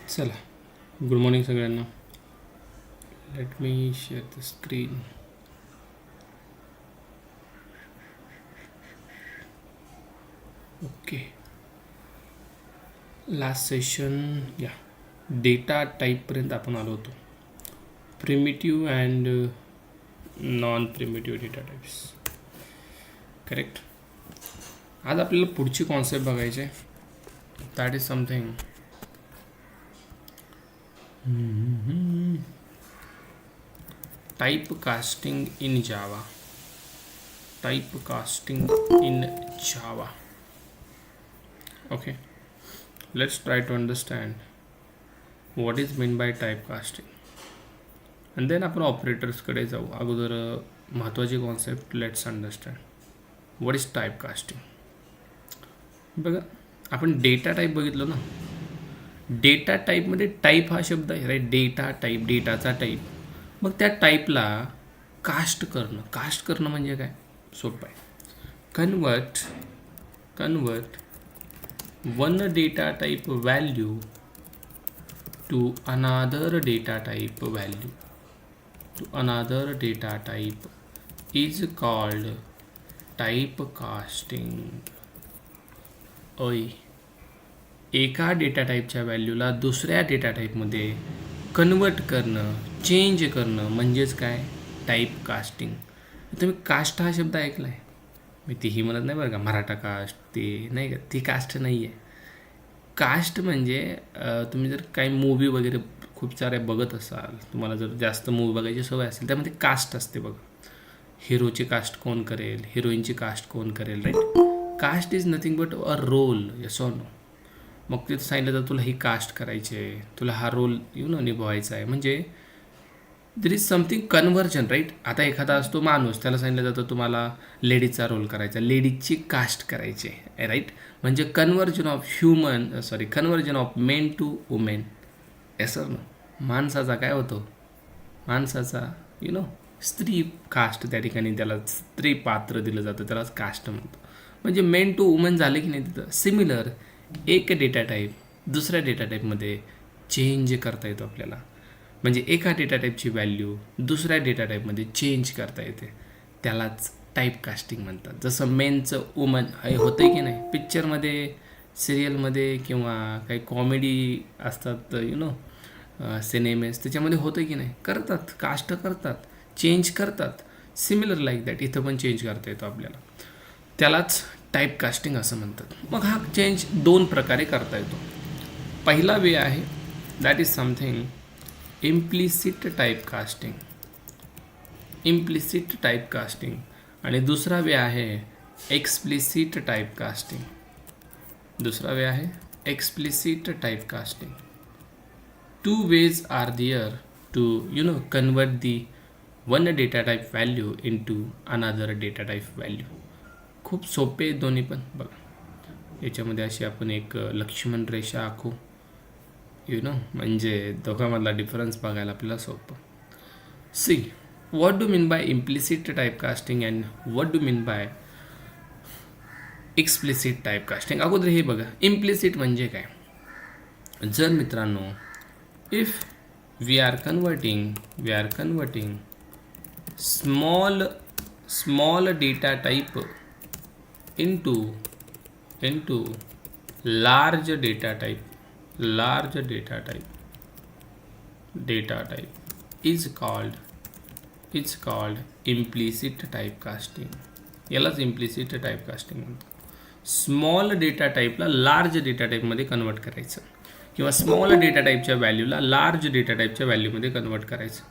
चला, good morning सगळ्यांना. Let me share the screen. Okay, last session या data टाईपपर्यंत आपण आलो होतो. Primitive and non primitive data types. Correct. आज आपल्याला पुढची कॉन्सेप्ट बघायची आहे. That is something type casting in Java. Type casting in Java. Okay, let's try to understand what is meant by typecasting, and then आपण ऑपरेटर्सकडे जाऊ. अगोदर महत्त्वाची concept let's understand what is typecasting. बघा, आपण डेटा टाईप बघितलं ना. Data टाईपमध्ये type हा शब्द आहे, राईट. डेटा टाईप, डेटाचा टाईप. मग त्या टाईपला कास्ट करणं म्हणजे काय? सोपं आहे. Convert one data type value to another data type value to another data type is called typecasting. एका डेटा टाईपच्या व्हॅल्यूला दुसऱ्या डेटा टाईपमध्ये कन्वर्ट करणं, चेंज करणं म्हणजेच काय? टाईपकास्टिंग. तुम्ही कास्ट हा शब्द ऐकला आहे? मी तीही म्हणत नाही बरं का, मराठा कास्ट ते नाही का, ती कास्ट नाही आहे. कास्ट म्हणजे तुम्ही जर काही मूवी वगैरे खूप साऱ्या बघत असाल, तुम्हाला जर जास्त मूवी बघायची सवय असेल, त्यामध्ये कास्ट असते बघा. हिरोची कास्ट कोण करेल, हिरोईनची कास्ट कोण करेल, right. Cast is nothing but a role, yes or no. मग ते सांगितलं तर तुला ही कास्ट करायची आहे, तुला हा रोल निभवायचा आहे. म्हणजे there is something conversion, right. आता एखादा असतो माणूस, त्याला सांगितलं जातं तुम्हाला लेडीजचा रोल करायचा, लेडीजची कास्ट करायची आहे, राईट. म्हणजे conversion of men to women, sir ना. माणसाचा काय होतो? माणसाचा स्त्री कास्ट, त्या ठिकाणी त्याला स्त्री पात्र दिलं जातं, त्यालाच कास्ट म्हणतो. म्हणजे मेन टू वुमेन झालं की नाही तिथं. सिमिलर, एक डेटा टाईप दुसऱ्या डेटा टाईपमध्ये चेंज करता येतो आपल्याला. म्हणजे एका डेटा टाईपची व्हॅल्यू दुसऱ्या डेटा टाईपमध्ये चेंज करता येते, त्यालाच टाईपकास्टिंग म्हणतात. जसं मेनचं वुमन हे होतं आहे की नाही पिक्चरमध्ये, सिरियलमध्ये किंवा काही कॉमेडी असतात सिनेमेस, त्याच्यामध्ये होतं की नाही, करतात, कास्ट करतात, चेंज करतात. सिमिलर लाईक दॅट इथं पण चेंज करता येतो आपल्याला, त्यालाच टाईपकास्टिंग असं म्हणतात. मग हा चेंज दोन प्रकारे करता येतो. पहिला वे आहे दॅट इज समथिंग इम्प्लिसिट टाईपकास्टिंग, आणि दुसरा वे आहे explicit टाईपकास्टिंग. Two ways are there to convert the one data type value into another data type value. खूप सोपे दोन्ही पण. बघा, याच्यामध्ये अशी आपण एक लक्ष्मण रेषा आखू, म्हणजे दोघांमधला डिफरन्स बघायला आपल्याला सोपं. See, what do mean by implicit typecasting and what do mean by explicit typecasting. अगोदर हे बघा, इम्प्लिसिट म्हणजे काय. जर मित्रांनो, if we are converting small data type into large data type is called implicit typecasting. यालाच इम्प्लिसिट टाईपकास्टिंग म्हणतो. Small data टाईपला large data टाईपमध्ये कन्वर्ट करायचं, किंवा स्मॉल डेटा टाईपच्या व्हॅल्यूला लार्ज डेटा टाईपच्या व्हॅल्यूमध्ये कन्वर्ट करायचं.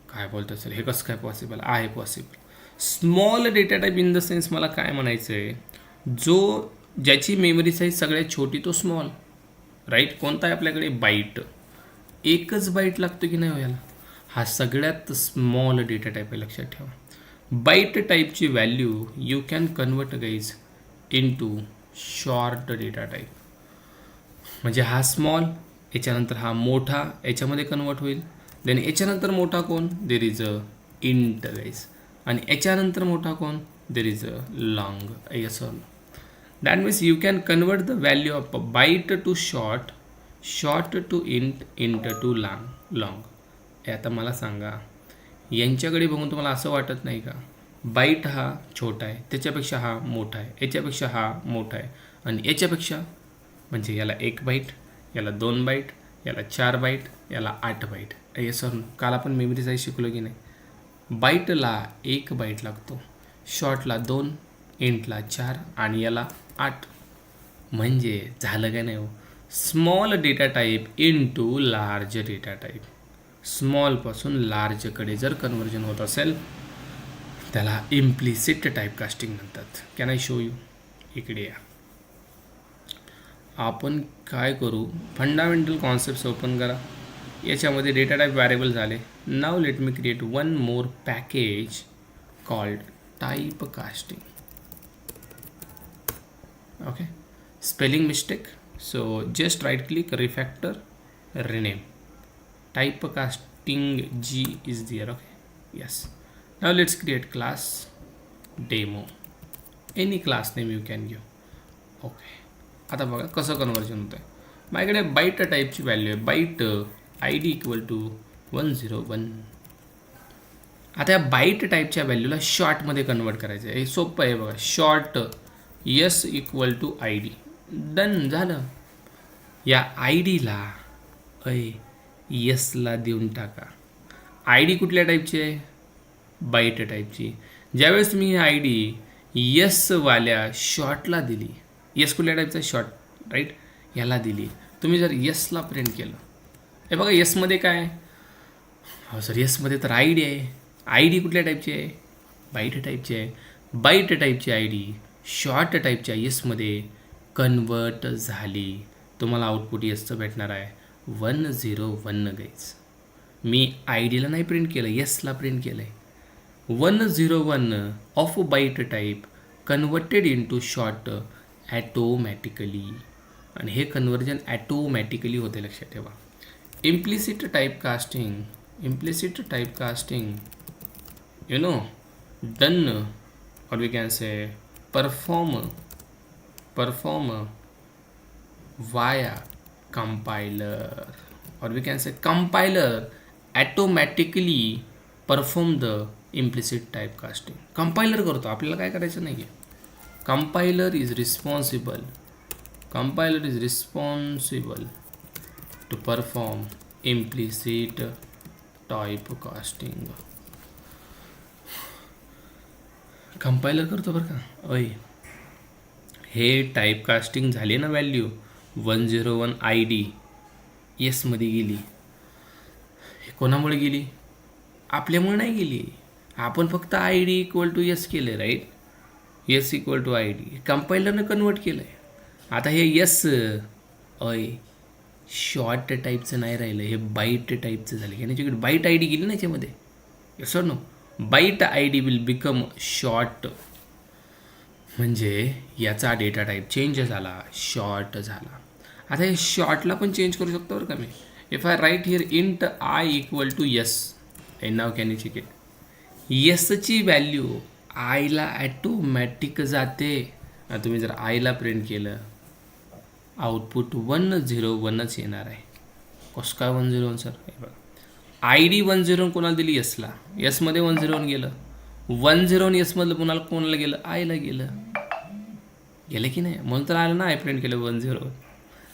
काय बोलतो सर, हे कसं काय पॉसिबल आहे? Possible. Small data type in the sense मला काय म्हणायचं आहे, ज्याची मेमरी साईज सगळ्यात छोटी तो स्मॉल, राईट. कोणता आहे आपल्याकडे? बाईट. एकच बाईट लागतो की नाही व्हायला, हा सगळ्यात स्मॉल डेटा टाईप आहे, लक्षात ठेवा. बाईट टाईपची value you can convert guys into short data type. म्हणजे हा स्मॉल, याच्यानंतर हा मोठा याच्यामध्ये कन्वर्ट होईल. देन याच्यानंतर मोठा कोण? There is a int guys. आणि याच्यानंतर मोठा कोण? There is a long. Yes or no. That means you can convert the value of a byte to short, short to int to long. आता मला सांगा, यांच्याकडे बघून तुम्हाला असं वाटत नाही का, बाईट हा छोटा आहे, त्याच्यापेक्षा हा मोठा आहे, याच्यापेक्षा हा मोठा आहे, आणि याच्यापेक्षा म्हणजे याला 1 बाईट, याला 2 बाईट, याला 4 बाईट, याला 8 बाईट. हे सर काल आपण मेमरी साईज शिकलो की नाही. बाईटला 1 बाईट लागतो, शॉर्टला 2, इंटला 4 आणि याला 8. म्हणजे झालं काय नाही हो, small data type into large data type. स्मॉलपासून लार्जकडे जर कन्व्हर्जन होत असेल त्याला इम्प्लिसिट टाईप कास्टिंग म्हणतात. Can I show you? इकडे या. आपण काय करू, फंडामेंटल कॉन्सेप्ट्स ओपन करा. याच्यामध्ये डेटा टाईप व्हॅरिएबल झाले. Now let me create one more package called type casting. Okay, spelling mistake, so just right click, refactor, rename. Typecasting G is there. Okay, yes. Now let's create class demo. Any class name you can give. Okay, आता बघा कसं conversion होतं आहे. माझ्याकडे bite टाईपची value आहे, bite ID equal to 101. आता या बाईट टाईपच्या व्हॅल्यूला शॉर्टमध्ये कन्वर्ट करायचं आहे. हे सोपं आहे बघा. Short s equal to ID, done झालं. या आय डीला यसला देऊन टाका. आय डी कुठल्या टाईपची आहे? बाईट टाईपची. ज्यावेळेस तुम्ही ही आय डी यसवाल्या शॉर्टला दिली, यस कुठल्या टाईपचा? शॉर्ट, राईट, याला दिली. तुम्ही जर यसला प्रिंट केलं, हे बघा यसमध्ये काय आहे? हो सर, यसमध्ये तर आय डी आहे. आय डी कुठल्या टाईपची आहे? बाईट टाईपची आहे. बाईट टाईपची आय डी शॉर्ट टाईपच्या यसमध्ये कन्वर्ट झाली. तुम्हाला आउटपुट यसचं भेटणार आहे 101 गाईज. मी आय डीला नाही प्रिंट केलं, यसला प्रिंट केलं आहे. 101 of byte type converted into short automatically. आणि हे कन्वर्जन ॲटोमॅटिकली होते, लक्षात ठेवा. Implicit type casting, implicit type casting, you know, done, और we can say perform via compiler, or we can say compiler automatically perform the implicit type casting. Compiler करतो, आपल्याला काय करायचं नाही आहे. Compiler is responsible to perform implicit type casting. Compiler करतो बरं का. हे टाईप कास्टिंग झाली ना, व्हॅल्यू 101 आय डी यसमध्ये गेली. हे कोणामुळे गेली? आपल्यामुळे नाही गेली. आपण फक्त I D equal to S केलं, right. S equal to I D कंपायलरनं कन्वर्ट केलं आहे. आता हे यस शॉर्ट टाईपचं नाही राहिलं, हे बाईट टाईपचं झालं. याच्याकडे बाईट आय डी गेली ना याच्यामध्ये. यस और no? Byte i d will become short, म्हणजे याचा डेटा टाईप चेंज झाला, शॉर्ट झाला. आता हे शॉर्टला पण चेंज करू शकतो बरं का मी. If I write here int I equal to S, and now can you check it. यसची व्हॅल्यू आयला ॲटोमॅटिक जाते. तुम्ही जर आयला प्रिंट केलं, आउटपुट 101च येणार आहे. कसं काय 101 सर? हे बघा, आय डी 101 कोणाला दिली? यसला. यसमध्ये 101 गेलं. 101 यसमधलं कोणाला गेलं? आयला गेलं. गेलं की नाही? म्हणून तर आलं ना, आय प्रिंट केलं 101.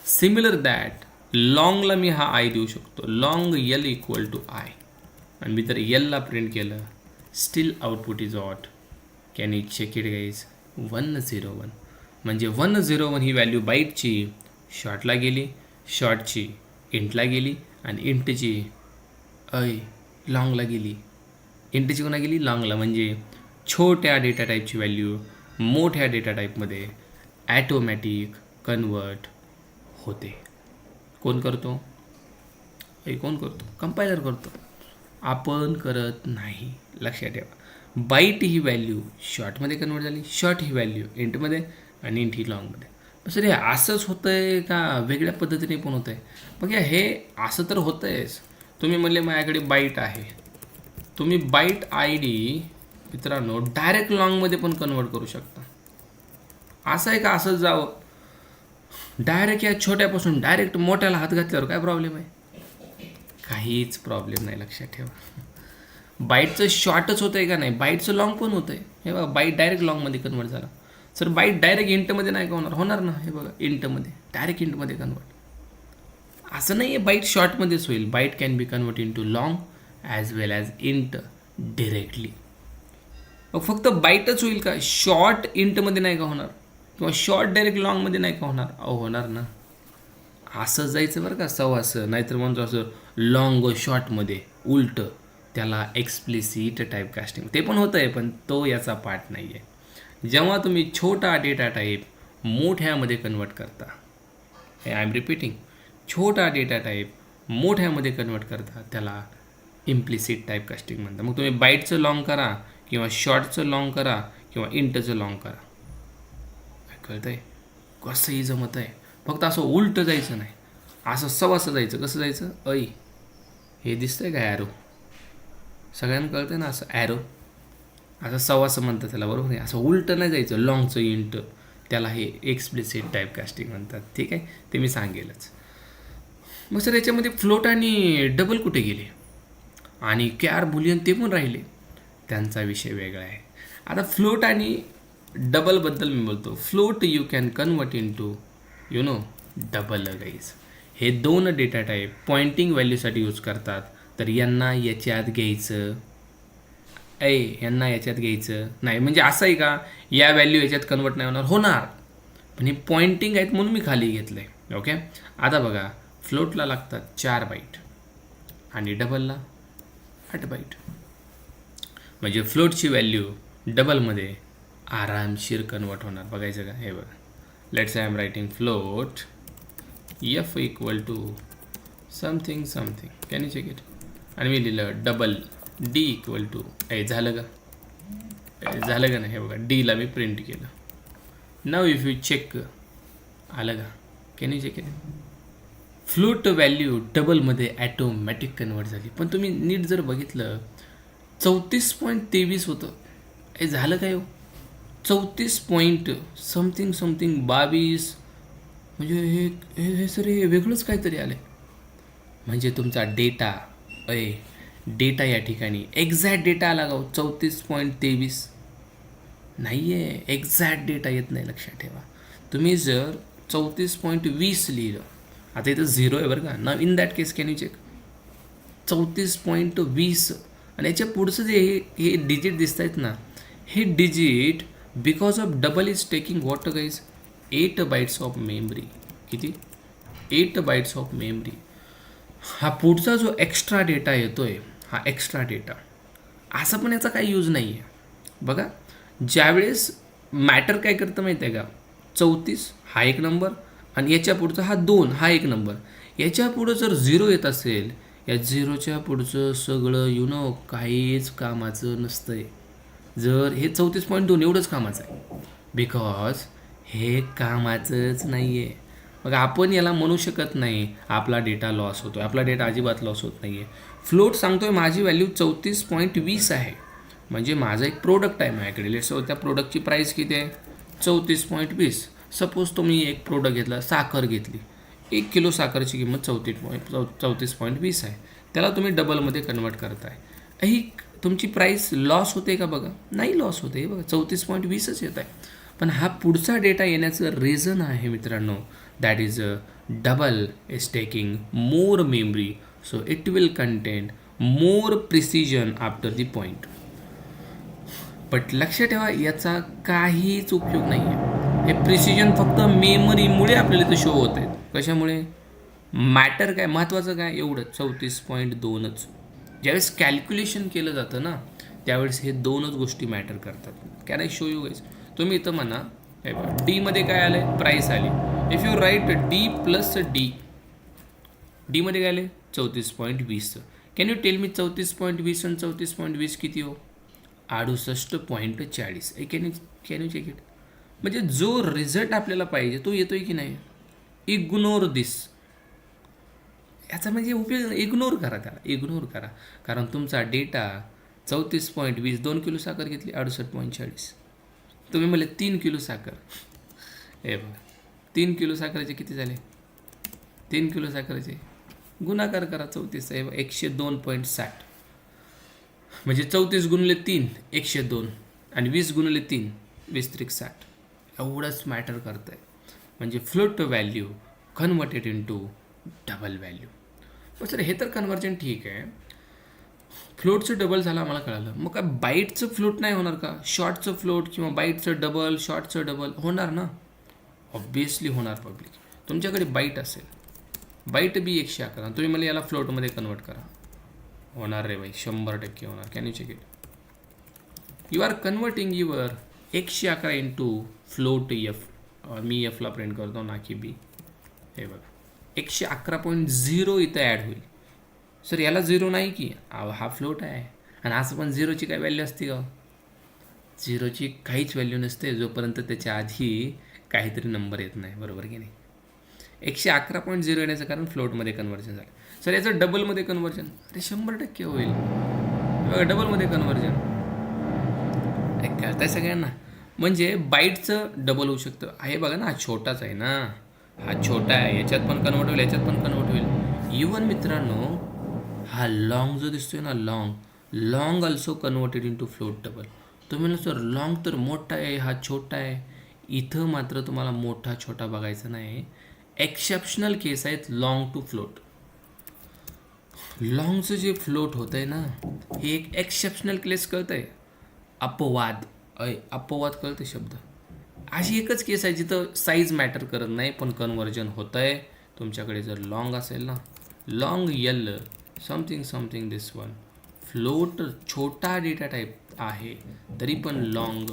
सिमिलर दॅट लॉंगला मी हा आय देऊ शकतो. Long l equal to i, आणि मी तर यलला प्रिंट केलं, still output is out. Can you check it guys? 101. म्हणजे 101 ही व्हॅल्यू बाईटची शॉर्टला गेली, शॉर्टची इंटला गेली, आणि इंटची लॉंगला गेली. इंटची कोणा गेली? लॉंगला. म्हणजे छोट्या डेटा टाईपची व्हॅल्यू मोठ्या डेटा टाईपमध्ये ॲटोमॅटिक कन्वर्ट होते. कोण करतो? कोण करतो? कंपायलर करतो, आपण करत नाही. लक्षात ठेवा. बाईट ही व्हॅल्यू शॉर्टमध्ये कन्वर्ट झाली, शॉर्ट ही व्हॅल्यू इंटमध्ये, आणि इंट ही लॉंगमध्ये. सर हे असंच होतं आहे का वेगळ्या पद्धतीने पण होतं आहे? बघ हे असं तर होतं आहेच. तुम्ही म्हणले माझ्याकडे बाईट आहे, तुम्ही बाईट आय डी मित्रांनो डायरेक्ट लॉंगमध्ये पण कन्वर्ट करू शकता. असं आहे का असंच जावं डायरेक्ट या छोट्यापासून डायरेक्ट मोठ्याला हात घातल्यावर काय प्रॉब्लेम आहे? काहीच प्रॉब्लेम नाही, लक्षात ठेवा. बाईटचं शॉर्टच होतं आहे का नाही, बाईटचं लॉंग पण होतं आहे. हे बघा बाईट डायरेक्ट लॉंगमध्ये कन्वर्ट झाला. सर बाईट डायरेक्ट इंटमध्ये नाही का होणार? होणार ना. हे बघा इंटमध्ये डायरेक्ट इंटमध्ये कन्वर्ट. असं नाही आहे बाईट शॉर्टमध्येच होईल. Byte can be convert into long as well as int directly. फक्त बाईटच होईल का? शॉर्ट इंटमध्ये नाही का होणार? किंवा शॉर्ट डायरेक्ट लॉंगमध्ये नाही का होणार? होणार ना. असं जायचं बरं का सव्वाचं, नाहीतर म्हणतो असं लॉंग व शॉर्टमध्ये उलट, त्याला एक्सप्लिसिट टाईप कास्टिंग. ते पण होतं आहे, पण तो याचा पार्ट नाही आहे. जेव्हा तुम्ही छोटा डेटा टाईप मोठ्यामध्ये कन्वर्ट करता, हे आय एम रिपीटिंग, छोटा डेटा टाईप मोठ्यामध्ये कन्वर्ट करता, त्याला इम्प्लिसिट टाईप कास्टिंग म्हणतात. मग तुम्ही बाईटचं लॉंग करा किंवा शॉर्टचं लॉंग करा किंवा इंटचं लॉंग करा. कळतं आहे कसंही जमत आहे. फक्त असं उलट जायचं नाही, असं सवासं जायचं. कसं जायचं? हे दिसतंय का ॲरो? सगळ्यांना कळतं ना असं ॲरो, असं सवासं म्हणतात त्याला, बरोबर नाही? असं उलट नाही जायचं लॉंगचं इंट, त्याला हे एक्सप्लिसिट टाईप कास्टिंग म्हणतात. ठीक आहे, ते मी सांगेलच. मग सर याच्यामध्ये फ्लोट आणि डबल कुठे गेले? आणि कॅर बुलियन ते पण राहिले, त्यांचा विषय वेगळा आहे. आता फ्लोट आणि डबलबद्दल मी बोलतो. Float you can convert into double guys. हे दोन डेटा टाईप पॉइंटिंग व्हॅल्यूसाठी यूज करतात. तर यांना याच्यात घ्यायचं यांना याच्यात घ्यायचं नाही. म्हणजे असं आहे का या व्हॅल्यू याच्यात कन्वर्ट नाही होणार, पण हे पॉइंटिंग आहेत म्हणून मी खाली घेतलं आहे. ओके, आता बघा फ्लोटला लागतात 4 बाईट आणि डबलला 8 बाईट. म्हणजे फ्लोटची व्हॅल्यू डबलमध्ये आरामशीर कन्वर्ट होणार. बघायचं का? हे बघा, let's I am writing float f equal to something something, can you check it? आणि मी लिहिलं डबल डी इक्वल टू झालं का? झालं का नाही? हे बघा डीला मी प्रिंट केलं. नाव इफ यू चेक, आलं का? Can you check it? Float value डबलमध्ये ॲटोमॅटिक कन्वर्ट झाली. पण तुम्ही नीट जर बघितलं 34.23 होतं. झालं काय हो? 34 पॉईंट समथिंग समथिंग 22. म्हणजे हे सर हे वेगळंच काहीतरी आलं आहे. म्हणजे तुमचा डेटा डेटा या ठिकाणी एक्झॅक्ट डेटा आला का? 34.23 नाही आहे, एक्झॅक्ट डेटा येत नाही, लक्षात ठेवा. तुम्ही जर 34.20 लिहिलं, आता इथं 0 आहे बरं का ना, in that case can you check 34.20. आणि याच्या पुढचं जे हे डिजिट दिसत आहेत ना, हे digit because of double is taking what guys 8 bytes of memory. किती? 8 बाईट्स ऑफ मेमरी. हा पुढचा जो एक्स्ट्रा डेटा येतो आहे, हा एक्स्ट्रा डेटा असा पण याचा काही यूज नाही आहे. बघा ज्यावेळेस मॅटर काय करतं माहिती आहे का? 34 हा एक नंबर आणि याच्या पुढचा हा 2 हा एक नंबर. याच्या पुढं जर 0 येत असेल, या 0च्या पुढचं सगळं काहीच कामाचं नसतं आहे. जर हे 34.2 एवढंच कामाचं आहे, बिकॉज हे कामाचंच नाही आहे. मग आपण याला म्हणू शकत नाही आपला डेटा लॉस होतो आहे. आपला डेटा अजिबात लॉस होत नाही आहे. फ्लोट सांगतो आहे माझी व्हॅल्यू 34.20 आहे, म्हणजे माझं एक प्रोडक्ट आहे माझ्याकडे. सो त्या प्रोडक्टची प्राईस किती आहे? 34.20. सपोज तुम्ही एक प्रोडक्ट घेतला, साखर घेतली, 1 किलो साखरची किंमत 34.20 आहे. त्याला तुम्ही डबलमध्ये कन्वर्ट करताय. ही तुमची प्राईस लॉस होते का? बघा नाही लॉस होते. बघा 34.20च येत आहे. पण हा पुढचा डेटा येण्याचं रिझन आहे मित्रांनो, that is double is taking more memory, so it will contain more precision after the point. But लक्षात ठेवा याचा काहीच उपयोग नाही आहे. हे प्रिसिजन फक्त मेमरीमुळे आपल्याला इथं शो होत आहेत. कशामुळे? मॅटर काय महत्त्वाचं काय? एवढं 34.2च. ज्यावेळेस कॅल्क्युलेशन केलं जातं ना, त्यावेळेस हे 2च गोष्टी मॅटर करतात. Can I show you guys? तुम्ही इथं म्हणा डीमध्ये काय आलं आहे? प्राईस आली. If you write d plus d, डीमध्ये काय आले? 34.20. कॅन यू टेल मी 34.20 आणि 34.20 किती हो? 68.40. Can you check it? म्हणजे जो रिझल्ट आपल्याला पाहिजे तो येतोय की नाही? Ignore this. याचा म्हणजे उपयोग इग्नोर करा, त्याला इग्नोर करा. कारण तुमचा डेटा 34.20, 2 किलो साखर घेतली 68.40. तुम्ही म्हणले 3 किलो साखर, हे बघा 3 किलो साखरेचे किती झाले, 3 किलो साखरेचे गुणाकार करा 34, हे 102.60 म्हणजे 34 गुणिले 3 102 आणि 20 गुणिले 3 20 त्रिक 60. एवढंच मॅटर करतं आहे. म्हणजे float value converted into double value. पण सर हे तर कन्व्हर्जन ठीक आहे, फ्लोटचं डबल झालं आम्हाला कळालं, मग काय बाईटचं फ्लोट नाही होणार का? शॉर्टचं फ्लोट किंवा बाईटचं डबल, शॉर्टचं डबल होणार ना? ऑब्वियसली होणार. पब्लिक तुमच्याकडे बाईट असेल, बाईट बी 111, तुम्ही मला याला फ्लोटमध्ये कन्वर्ट करा, होणार रे बाई, 100% होणार. Can you check it? You are converting your 111 into float F. मी एफला प्रिंट करतो ना की बी. हे बघा 111.0 इथं ॲड होईल. सर याला 0 नाही की हा फ्लोट आहे, आणि असं पण 0ची काय व्हॅल्यू असते का? 0ची काहीच व्हॅल्यू नसते जोपर्यंत त्याच्या आधी काहीतरी नंबर येत नाही, बरोबर की नाही? 111.0 येण्याचं कारण फ्लोटमध्ये कन्व्हर्जन झालं. सर याचं डबलमध्ये कन्व्हर्जन, अरे 100% होईल. डबलमध्ये कन्व्हर्जन कळतं आहे सगळ्यांना? म्हणजे बाईटचं डबल होऊ शकतं. हे बघा ना, हा छोटाच आहे ना, हा छोटा आहे, याच्यात पण कन्वर्ट होईल, याच्यात पण कन्वर्ट होईल. इवन मित्रांनो हा लॉंग जो दिसतोय ना, long also converted into float double. तुम्ही म्हणलं सर लॉंग तर मोठा आहे, हा छोटा आहे. इथं मात्र तुम्हाला मोठा छोटा बघायचा नाही. एक्सेप्शनल केस आहेत लॉंग टू फ्लोट. लॉंगचं जे फ्लोट होतं आहे ना, हे एक एक्सेप्शनल केस कळतं आहे. अपवाद कळते शब्द. अशी एकच केस आहे जिथं साईज मॅटर करत नाही पण कन्व्हर्जन होतं आहे. तुमच्याकडे जर लॉंग असेल ना, long l something this one, float छोटा डेटा टाईप आहे तरी पण लॉंग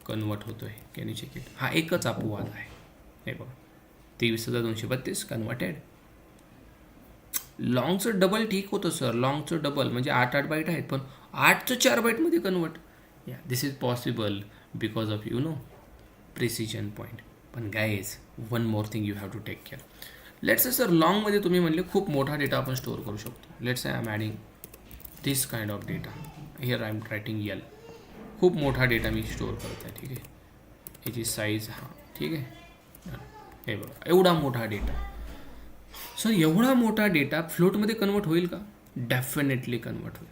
कन्वर्ट होतो आहे. Can you check it? हा एकच अपवाद आहे. हे बघा 23,232 कन्वर्टेड. लॉंगचं डबल ठीक होतं सर, लॉंगचं डबल म्हणजे 8 बाईट आहेत, पण 8चं 4 बाईटमध्ये कन्वर्ट. या this is possible because of precision point. पण guys one more thing you have to take care. Let's sir लॉंगमध्ये तुम्ही म्हणले खूप मोठा डेटा आपण स्टोअर करू शकतो. Let's I am adding this kind of data here. I am writing L. खूप मोठा डेटा मी स्टोअर करत आहे, ठीक आहे. याची साईज ठीक आहे. हे बघा एवढा मोठा डेटा. सर एवढा मोठा डेटा फ्लोटमध्ये कन्वर्ट होईल का? डेफिनेटली कन्वर्ट होईल.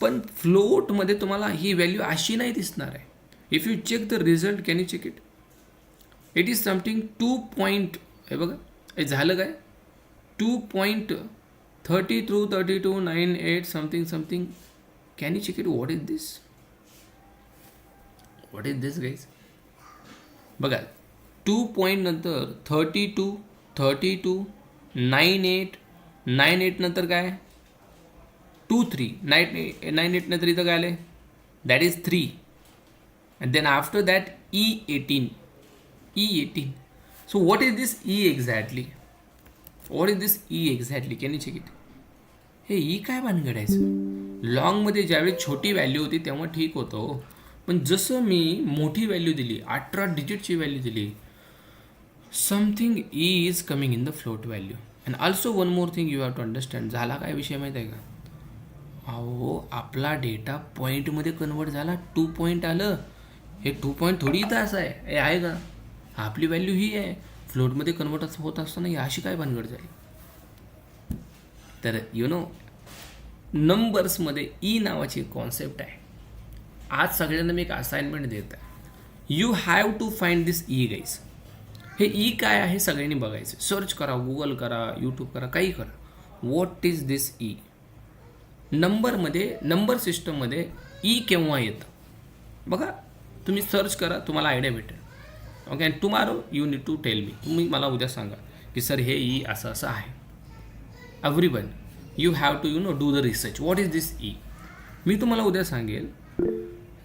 पण फ्लोटमध्ये तुम्हाला ही व्हॅल्यू अशी नाही दिसणार आहे. If you check the result, can you check it? It is something 2. हे बघा हे झालं काय, 2.32 something. Can you check it? What is this guys? बघा 2 नंतर 32 98 नंतर काय 23 98 नंतर इथं काय आलं, that is 3. and then after that E18. So what is this E exactly? Can you check it? हे E काय भानगडायचं? लॉंगमध्ये ज्यावेळी छोटी व्हॅल्यू होती तेव्हा ठीक होतं, पण जसं मी मोठी व्हॅल्यू दिली, 18 डिजिटची व्हॅल्यू दिली, something E is coming in the float value. And also one more thing you have to understand. झाला काय विषय माहीत आहे का? अहो आपला डेटा पॉईंटमध्ये कन्वर्ट झाला, 2 पॉईंट आलं. हे 2 पॉईंट थोडी इथं असं आहे, हे आहे का? आपली व्हॅल्यू ही आहे, फ्लोटमध्ये कन्वर्ट होत असताना ही अशी काय भानगड झाली? तर नंबर्समध्ये ई नावाची एक कॉन्सेप्ट आहे. आज सगळ्यांना मी एक असाइनमेंट देत आहे. You have to find this E guys. हे ई काय आहे सगळ्यांनी बघायचं. सर्च करा, गुगल करा, यूट्यूब करा, काही करा. What is this E? Number सिस्टममध्ये ई केव्हा येतं बघा, तुम्ही सर्च करा, तुम्हाला आयडिया भेटेल. Okay. And tomorrow you need to tell me. तुम्ही मला उद्या सांगा की सर हे ई असं असं आहे. Everyone you have to do the research. What is this E? मी तुम्हाला उद्या सांगेल.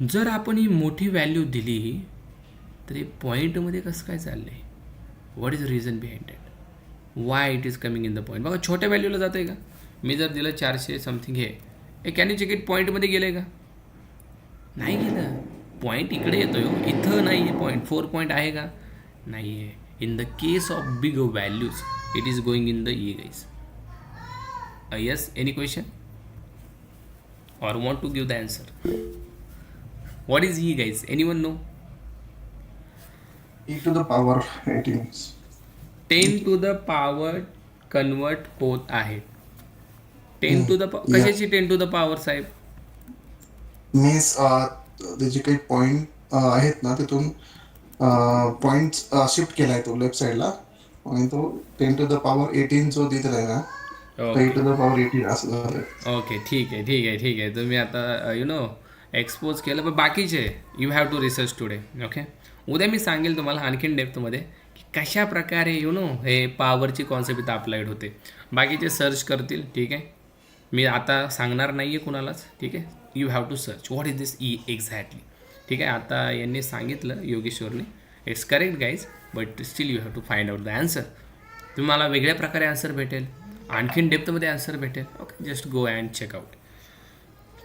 जर आपण ही मोठी व्हॅल्यू दिली तर हे पॉईंटमध्ये कसं काय चाललं आहे? What is reason behind it? Y it is coming in the point? बघा छोट्या व्हॅल्यूला जातं आहे का? मी जर दिलं 400 समथिंग, हे कॅन यू चेक इट? पॉईंटमध्ये गेलं आहे का? नाही गेलं. पॉईंट इकडे येतो आहे, इथं नाही आहे पॉईंट. 4 पॉईंट आहे का? नाही आहे. In the case of big values it is going in the E guys. Yes, any question or want to give the answer? What is E guys? Anyone know? e to the power 18 10 to the power convert होत आहे. 10 hmm, to the या कशाची 10 to the power साहेब? Means ते जे काही point आहेत ना तिथून पॉइंट शिफ्ट केलाय तो लेफ्ट साइडला आणि तो 10 to the power 18 जो दिलेला आहे ना तो ओके 8 to the power 18 असं झालंय. ओके, ठीक आहे ठीक आहे ठीक आहे. तुम्ही आता एक्सपोज केलं, पण बाकीचे you have to research today. Okay, उद्या मी सांगेल तुम्हाला आणखीन डेप्थमध्ये की कशा प्रकारे हे पॉवरची कॉन्सेप्ट इथं अप्लाइड होते. बाकीचे सर्च करतील, ठीक आहे. मी आता सांगणार नाही आहे कुणालाच, ठीक आहे. You have to search what is this E exactly, ठीक आहे. आता यांनी सांगितलं योगेश्वरने, it's correct guys, but still you have to find out the answer. तुम्हाला वेगळ्या प्रकारे आन्सर भेटेल, आणखीन डेप्थमध्ये आन्सर भेटेल. Okay, just go and check out.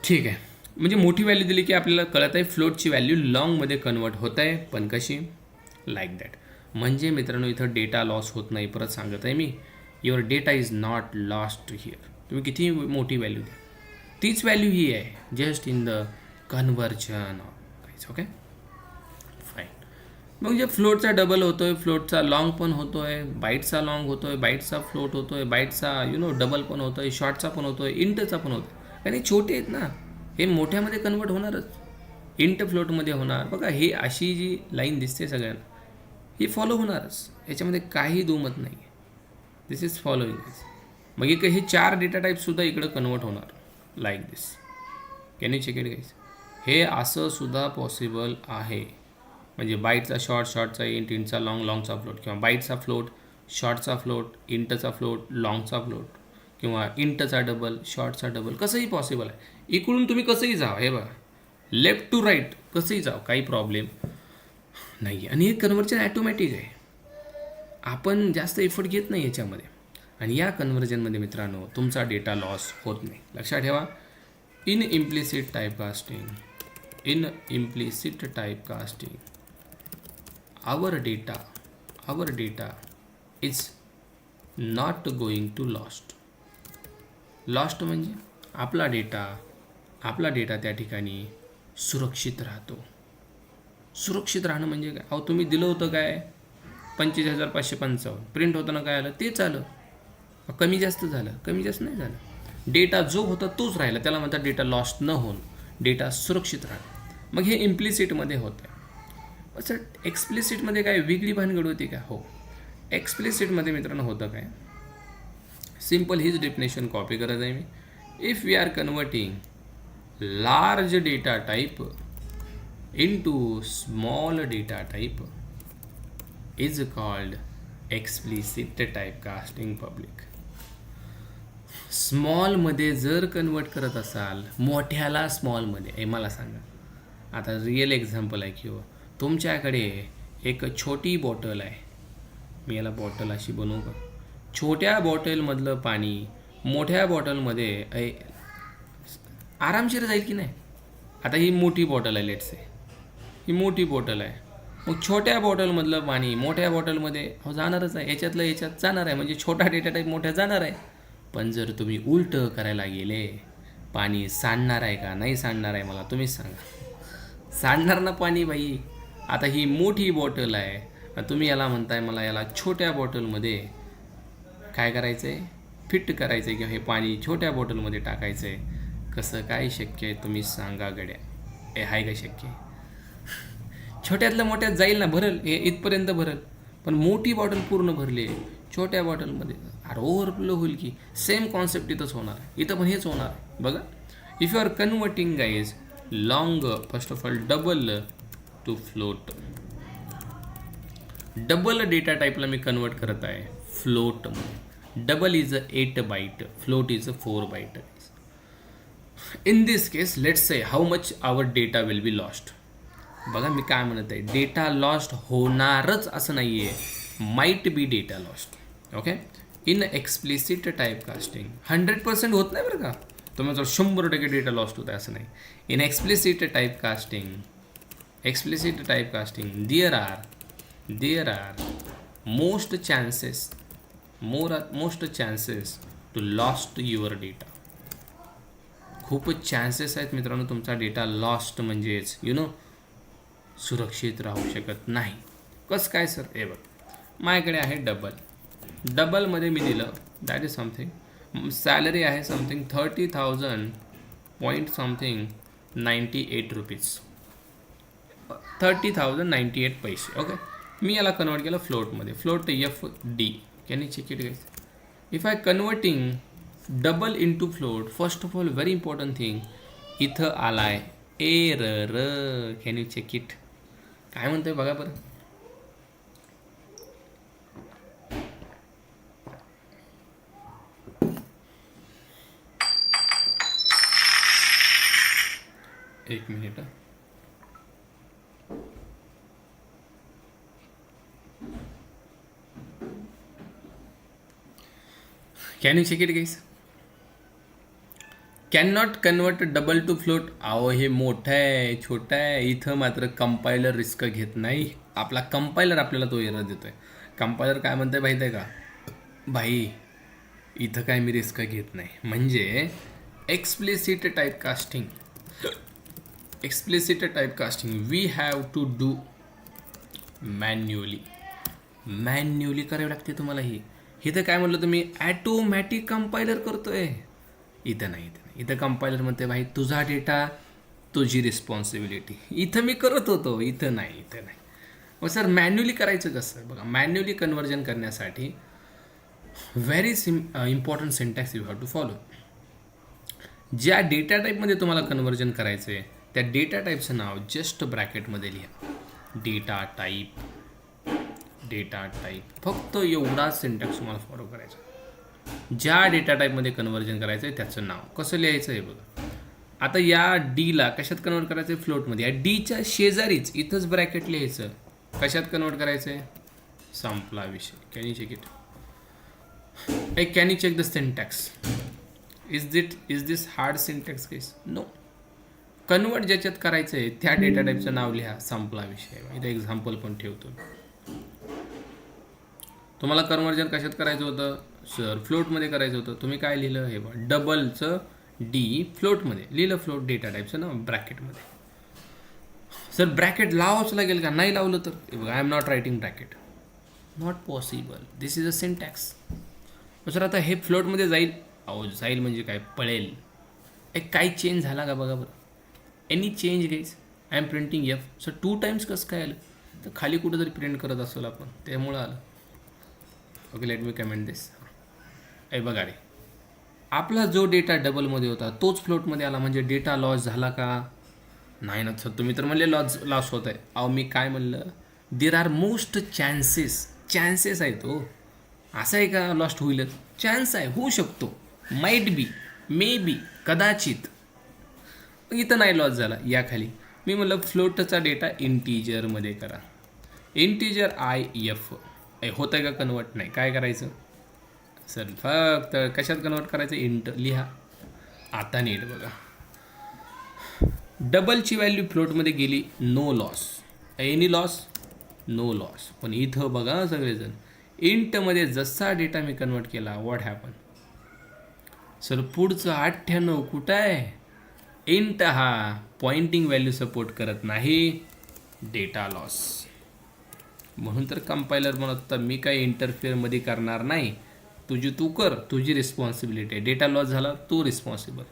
ठीक आहे. म्हणजे मोठी व्हॅल्यू दिली की आपल्याला कळत आहे फ्लोटची व्हॅल्यू लॉंगमध्ये कन्वर्ट होत आहे, पण कशी? Like that. म्हणजे मित्रांनो इथं डेटा लॉस होत नाही. परत सांगत आहे मी, your data is not lost here. तुम्ही किती मोठी व्हॅल्यू द्या, तीच व्हॅल्यू ही आहे, just in the conversion. Okay fine. मग जे फ्लोटचा डबल होतो आहे, फ्लोटचा लॉंग पण होतो आहे, बाईटचा लॉंग होतो आहे, बाईटचा फ्लोट होतो आहे, बाईटचा डबल पण होतो आहे, शॉर्टचा पण होतो आहे, इंटचा पण होतो आहे. आणि छोटे आहेत ना, हे मोठ्यामध्ये कन्वर्ट होणारच, इंट फ्लोटमध्ये होणार. बघा ही अशी जी लाईन दिसते सगळ्यांना, ही फॉलो होणारच, याच्यामध्ये काही दुमत नाही आहे. This is following. मग हे 4 डेटा टाईपसुद्धा इकडं कन्वर्ट होणार like this. Can you check it guys? हे असं सुद्धा पॉसिबल आहे. म्हणजे बाईटचा शॉर्ट, शॉर्टचा इंट, इंटचा लॉंग, लॉंगचा फ्लोट, किंवा बाईटचा फ्लोट, शॉर्टचा फ्लोट, इंटचा फ्लोट, लॉंगचा फ्लोट, किंवा इंटचा डबल, शॉर्टचा डबल, कसंही पॉसिबल आहे. इकडून तुम्ही कसंही जावं, हे बघा, लेफ्ट टू राईट कसंही जावं, काही प्रॉब्लेम नाही आहे. आणि हे कन्व्हर्जन ॲटोमॅटिक आहे, आपण जास्त एफर्ट घेत नाही याच्यामध्ये. आणि या कन्व्हर्जनमध्ये मित्रांनो तुमचा डेटा लॉस होत नाही. लक्षात ठेवा, in implicit typecasting, in implicit typecasting our data is not going to lost म्हणजे आपला डेटा त्या ठिकाणी सुरक्षित राहतो. सुरक्षित राहणं म्हणजे काय? अहो तुम्ही दिलं होतं काय 25,555, प्रिंट होताना काय आलं तेच आलं, कमी जास्त झालं, कमी जास्त नाही झालं. डेटा जो होता तोच राहिला, त्याला म्हणतात डेटा लॉस्ट न होऊन, डेटा सुरक्षित राहणं. मग हे इम्प्लिसिटमध्ये होतं. असं एक्सप्लिसिटमध्ये काय वेगळी भानगड होती का? हो, एक्सप्लिसिटमध्ये मित्रांनो होतं काय, सिम्पल हीच डेफिनेशन कॉपी करत आहे मी. If we are converting large data type into small data type is called explicit typecasting public. स्मॉलमध्ये जर कन्वर्ट करत असाल मोठ्याला स्मॉलमध्ये, हे मला सांगा. आता रिअल एक्झाम्पल आहे की तुमच्याकडे एक छोटी बॉटल आहे, मी याला बॉटल अशी बनवू का? छोट्या बॉटलमधलं पाणी मोठ्या बॉटलमध्ये आरामशीर जाईल की नाही? आता ही मोठी बॉटल आहे, लेट्स से ही मोठी बॉटल आहे, मग छोट्या बॉटलमधलं पाणी मोठ्या बॉटलमध्ये जाणारच आहे, याच्यातलं याच्यात जाणार आहे, म्हणजे छोटा डेटा टाईप मोठ्या जाणार आहे. पण जर तुम्ही उलटं करायला गेले, पाणी सांडणार आहे का नाही सांडणार आहे मला तुम्हीच सांगा. सांडणार ना पाणी बाई. आता ही मोठी बॉटल आहे, तुम्ही याला म्हणताय मला याला छोट्या बॉटलमध्ये काय करायचं आहे, फिट करायचं आहे, किंवा हे पाणी छोट्या बॉटलमध्ये टाकायचं आहे. कसं काय शक्य आहे तुम्ही सांगा गड्या? हे आहे का शक्य? छोट्यातल्या मोठ्यात जाईल ना, भरल, हे इथपर्यंत भरल, पण मोठी बॉटल पूर्ण भरली आहे, छोट्या बॉटलमध्ये अरे ओव्हरफ्लो होईल की. सेम कॉन्सेप्ट इथंच होणार आहे, इथं पण हेच होणार आहे. बघा, if you are converting guys long, first of all double to float, double data टाईपला मी कन्वर्ट करत आहे फ्लोटमध्ये. Double is 8 byte, float is 4 byte. In this case let's say how much our data will be lost. बघा मी काय म्हणत आहे, डेटा लॉस्ट होणारच असं नाही आहे, might be data lost. Okay, in explicit typecasting 100% होत नाही बरं का, तुम्ही जर 100% डेटा लॉस्ट होत आहे असं नाही. In explicit typecasting there are most chances to lost your data. खूपच चान्सेस आहेत मित्रांनो तुमचा डेटा लॉस्ट म्हणजेच सुरक्षित राहू शकत नाही. कसं काय सर? हे बघ, माझ्याकडे आहे डबलमध्ये मी दिलं दॅट इज समथिंग, सॅलरी आहे समथिंग 30,000 पॉईंट समथिंग 98 रुपीज, 30,098 पैसे. ओके, मी याला कन्वर्ट केलं फ्लोटमध्ये. Float FD. Can you check it guys? If I converting double into float, first of all very important thing, इथं आलाय error. Can you check it? काय म्हणतोय बघा बरं. एक minute. Can you check it guys? Can not convert double to float. अहो हे मोठं आहे, छोटं आहे. इथं मात्र कंपायलर रिस्क घेत नाही. आपला कंपायलर आपल्याला तो एरर देतोय. कंपायलर काय म्हणतंय माहिती आहे का? भाई इथं काय मी रिस्क घेत नाही. म्हणजे explicit typecasting we have to do manually करावी लागते तुम्हाला. हे तर काय म्हटलं तुम्ही, ॲटोमॅटिक कंपायलर करतोय. इथं नाही. इथं कंपायलर म्हणते भाई तुझा डेटा तुझी रिस्पॉन्सिबिलिटी. इथं मी करत होतो, इथं नाही. मग सर मॅन्युअली करायचं कसं? बघा, मॅन्युअली कन्वर्जन करण्यासाठी very important syntax you have to follow. ज्या डेटा टाईपमध्ये तुम्हाला कन्वर्जन करायचं आहे त्या डेटा टाईपचं नाव जस्ट ब्रॅकेटमध्ये लिहा. Data type. फक्त एवढाच सिंटॅक्स तुम्हाला फॉलो करायचा. ज्या डेटा टाईपमध्ये कन्वर्जन करायचं आहे त्याचं नाव कसं लिहायचं आहे बघा. आता या डीला कशात कन्वर्ट करायचं आहे? फ्लोटमध्ये. या डीच्या शेजारीच इथंच ब्रॅकेट लिहायचं. कशात कन्वर्ट करायचं आहे? संपला विषय. Can you check it? Can you check the syntax? Is this hard syntax case? No. Convert ज्याच्यात करायचं आहे त्या डेटा टाईपचं नाव लिहा. संपला विषय. इथं एक्झाम्पल पण ठेवतो. तुम्हाला कन्वर्जन कशात करायचं होतं सर? फ्लोटमध्ये करायचं होतं. तुम्ही काय लिहिलं? हे बघा, डबलचं डी फ्लोटमध्ये लिहिलं. फ्लोट डेटा टाईपचं नाव ब्रॅकेटमध्ये. सर ब्रॅकेट लावावंच लागेल का? नाही लावलं तर बघा, I am not writing bracket. Not possible. This is a syntax. Sir आता हे फ्लोटमध्ये जाईल. अहो जाईल म्हणजे काय? पळेल. काही चेंज झाला का बघा बरं. Any change guys? I am printing F. Sir 2 times कसं काय आलं? तर खाली कुठं तरी प्रिंट करत असेल आपण, त्यामुळं आलं. ओके, लेट मी कमेंट दिस. बघा रे, आपला जो डेटा डबलमध्ये होता तोच फ्लोटमध्ये आला, म्हणजे डेटा लॉस झाला का? नाही ना सर, तुम्ही तर म्हणले लॉस होत आहे. अहो मी काय म्हणलं, देर आर मोस्ट चान्सेस आहे. तो असं आहे का लॉस्ट होईलच? चान्स आहे, होऊ शकतो. माईट बी, मे बी, कदाचित. इथं नाही लॉस झाला. या खाली मी म्हणलं फ्लोटचा डेटा इंटीजरमध्ये करा. इंटीजर IF होतं आहे का कन्वर्ट? नाही. काय करायचं सर? फक्त कशात कन्वर्ट करायचं? इंट लिहा. आता नीट बघा, डबलची व्हॅल्यू फ्लोटमध्ये गेली, no loss. Any loss? No loss. पण इथं बघा सगळेजण, इंटमध्ये जसा डेटा मी कन्वर्ट केला, व्हॉट हॅपन सर? पुढचं 98 कुठं आहे? इंट हा पॉइंटिंग व्हॅल्यू सपोर्ट करत नाही, डेटा लॉस. म्हणून तर कंपायलर म्हणत मी काही इंटरफिअरमध्ये करणार नाही, तू कर, तुझी रिस्पॉन्सिबिलिटी आहे. डेटा लॉस झाला तो रिस्पॉन्सिबल.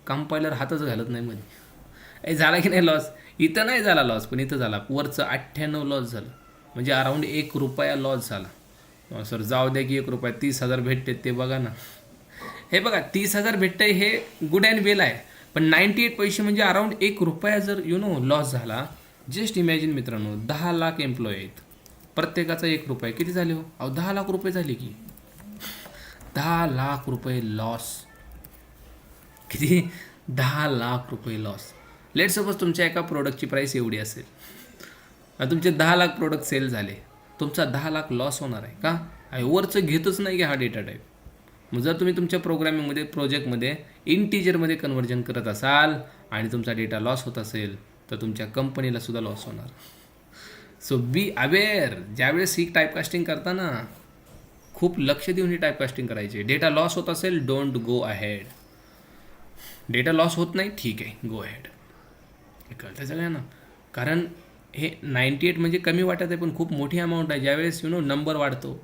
कंपायलर हातच घालत नाही मध्ये. झाला की नाही लॉस? इथं नाही झाला लॉस, पण इथं झाला. वरचं 98 लॉस झालं, म्हणजे अराऊंड ₹1 लॉस झाला. सर जाऊ द्या की ₹1, 30,000 भेटते ते बघा ना. हे बघा, 30,000 भेटतंय हे गुड अँड वेल आहे, पण 98 पैसे म्हणजे अराऊंड ₹1 जर लॉस झाला. जस्ट इमॅजिन मित्रांनो, 10 लाख एम्प्लॉई आहेत, प्रत्येकाचा ₹1 किती झाले हो? अहो 10 लाख रुपये झाले की. 10 लाख रुपये लॉस. किती? 10 लाख रुपये लॉस. लेट सपोज तुमच्या एका प्रोडक्टची प्राईस एवढी असेल, तुमचे 10 लाख प्रोडक्ट सेल झाले, तुमचा 10 लाख लॉस होणार आहे का? वरचं घेतच नाही की हा डेटा टाईप. मग जर तुम्ही तुमच्या प्रोग्रामिंगमध्ये प्रोजेक्टमध्ये इंटीजरमध्ये कन्वर्जन करत असाल आणि तुमचा डेटा लॉस होत असेल तर तुमच्या कंपनीला सुद्धा लॉस होणार. So be aware. ज्यावेळेस ही टाईपकास्टिंग करताना खूप लक्ष देऊन ही टाईपकास्टिंग करायची. डेटा लॉस होत असेल, don't go ahead. Data loss होत नाही, ठीक आहे, गो अहेड. हे कळतं सगळ्यांना. कारण हे 98 म्हणजे कमी वाटत आहे, पण खूप मोठी अमाऊंट आहे. ज्यावेळेस नंबर वाढतो,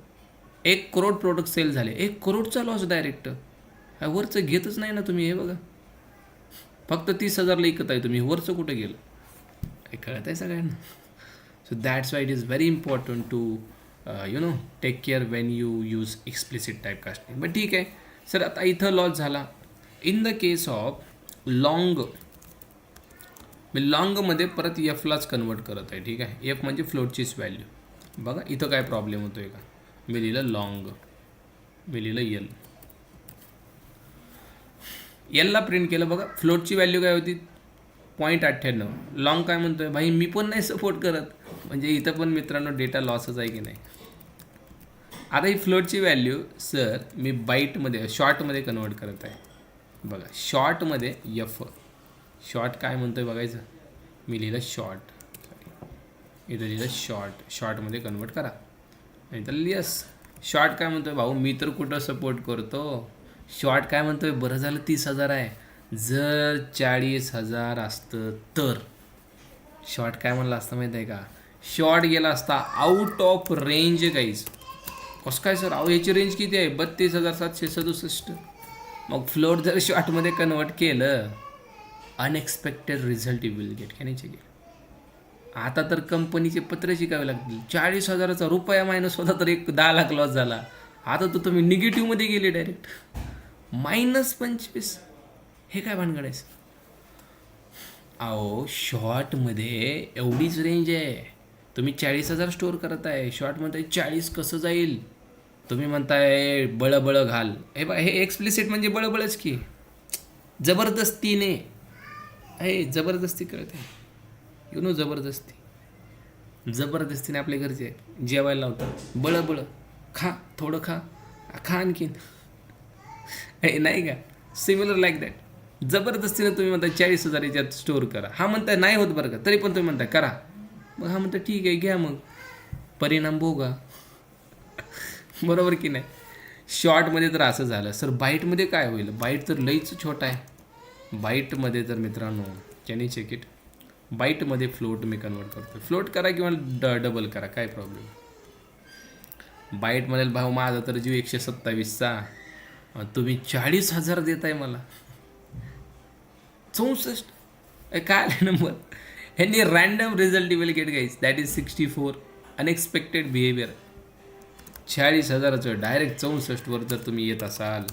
1 करोड प्रोडक्ट सेल झाले, 1 करोडचा लॉस डायरेक्ट. हा वरचं घेतच नाही ना तुम्ही. हे बघा, फक्त 30,000ला विकत आहे तुम्ही, वरचं कुठं गेलं हे कळत आहे सगळ्यांना. So that's why it is very important to take care when you use explicit type casting. But ठीक आहे सर, आता इथं लॉस झाला. In the case of long, मी लॉंगमध्ये परत एफलाच कन्वर्ट करत आहे. ठीक आहे, एफ म्हणजे फ्लोटचीच व्हॅल्यू. बघा इथं काय प्रॉब्लेम होतो आहे का. मी लिहिलं लॉंग, मी लिहिलं एल, एलला प्रिंट केलं. बघा फ्लोटची व्हॅल्यू काय होती 0.98. लॉंग काय म्हणतो आहे भाई, मी पण नाही सपोर्ट करत. म्हणजे इथं पण मित्रांनो डेटा लॉसच आहे की नाही. आता ही फ्लोटची व्हॅल्यू सर मी बाईटमध्ये शॉर्टमध्ये कन्वर्ट करत आहे. बघा शॉर्टमध्ये एफ, शॉर्ट काय म्हणतो आहे बघायचं. मी लिहिलं शॉर्ट, इथं लिहिलं शॉर्ट, शॉर्टमध्ये कन्वर्ट करा. नाही तर यस, शॉर्ट काय म्हणतो आहे भाऊ, मी तर कुठं सपोर्ट करतो. शॉर्ट काय म्हणतो आहे, बरं झालं 30,000 आहे. जर 40,000 असतं तर शॉर्ट काय म्हणलं असतं माहीत आहे का, शॉर्ट गेला असता आउट ऑफ रेंज गाईज. कसं काय सर, अहो याची रेंज किती आहे 32,767. मग फ्लोट जर शॉर्टमध्ये कन्वर्ट केलं, unexpected result you will get. Can check. आता तर कंपनीचे पत्र शिकावे लागतील. 40,000चा रुपया मायनस होता तर 10 लाख लॉस झाला. आता तर तुम्ही निगेटिव्हमध्ये गेले डायरेक्ट -25. हे काय भानगड आहे. अहो शॉर्टमध्ये एवढीच रेंज आहे, तुम्ही 40,000 स्टोअर करत आहे, शॉर्टमध्ये 40 कसं जाईल. तुम्ही म्हणताय बळबळ घाल. हे बा, हे एक्सप्लिसिट म्हणजे बळबळच की, जबरदस्तीने. हे जबरदस्ती कळते, जबरदस्तीने आपल्या घरचे जेवायला लावतात. बळबळ खा, थोडं खा, खा आणखीन. हे नाही का, सिमिलर लाईक दॅट. जबरदस्तीने तुम्ही म्हणता 40,000 याच्यात स्टोअर करा. हा म्हणताय नाही होत बरं का, तरी पण तुम्ही म्हणताय करा. मग हा म्हणता ठीक आहे घ्या, मग परिणाम भोगा. बरोबर की नाही. शॉर्टमध्ये तर असं झालं सर, बाईटमध्ये काय होईल. बाईट तर लईच छोटा आहे. बाईटमध्ये तर मित्रांनो कॅन यू चेक इट. बाईटमध्ये फ्लोट मी कन्वर्ट करतो. फ्लोट करा किंवा डबल करा, काय प्रॉब्लेम. बाईटमध्ये भाऊ माझा तर जीव 127चा, तुम्ही 40,000 देताय मला. 64 काय आले नंबर. ह्यांनी random result will get guys, that is 64. Unexpected behaviour. 40,000चं डायरेक्ट 64वर जर तुम्ही येत असाल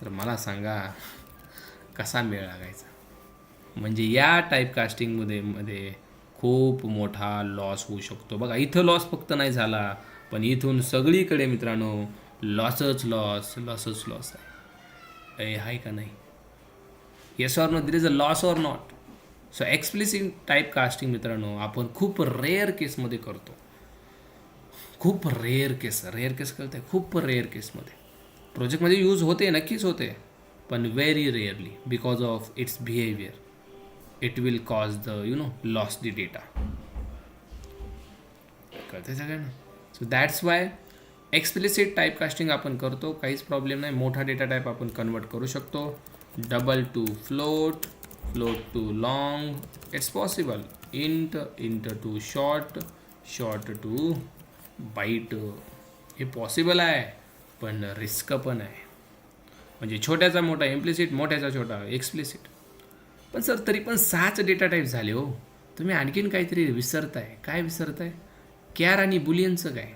तर मला सांगा कसा मेळ लागायचा. म्हणजे या टाईप कास्टिंगमध्ये खूप मोठा लॉस होऊ शकतो. बघा इथं लॉस फक्त नाही झाला, पण इथून सगळीकडे मित्रांनो लॉसच लॉस आहे. आहे का नाही. Yes or no, there is a loss or not. So explicit type casting मित्रांनो आपण खूप रेअर केसमध्ये करतो. खूप रेअर केस कळते, खूप रेअर केसमध्ये. प्रोजेक्टमध्ये यूज होते, नक्कीच होते, पण very rarely. Because of its behaviour it will cause the loss the data. कळते सगळ्यांना. So that's Y explicit type casting आपण करतो, काहीच प्रॉब्लेम नाही. मोठा डेटा टाईप आपण कन्वर्ट करू शकतो. Double to float, float to long, it's possible. Int to short to byte. हे पॉसिबल आहे, पण रिस्क पण आहे. म्हणजे छोट्याचा मोठा इम्प्लिसिट, मोठ्याचा छोटा एक्सप्लिसिट. पण सर तरी पण 6च डेटा टाईप झाले हो. तुम्ही आणखीन काहीतरी विसरताय. काय विसरताय. कॅर आणि बुलियनचं काय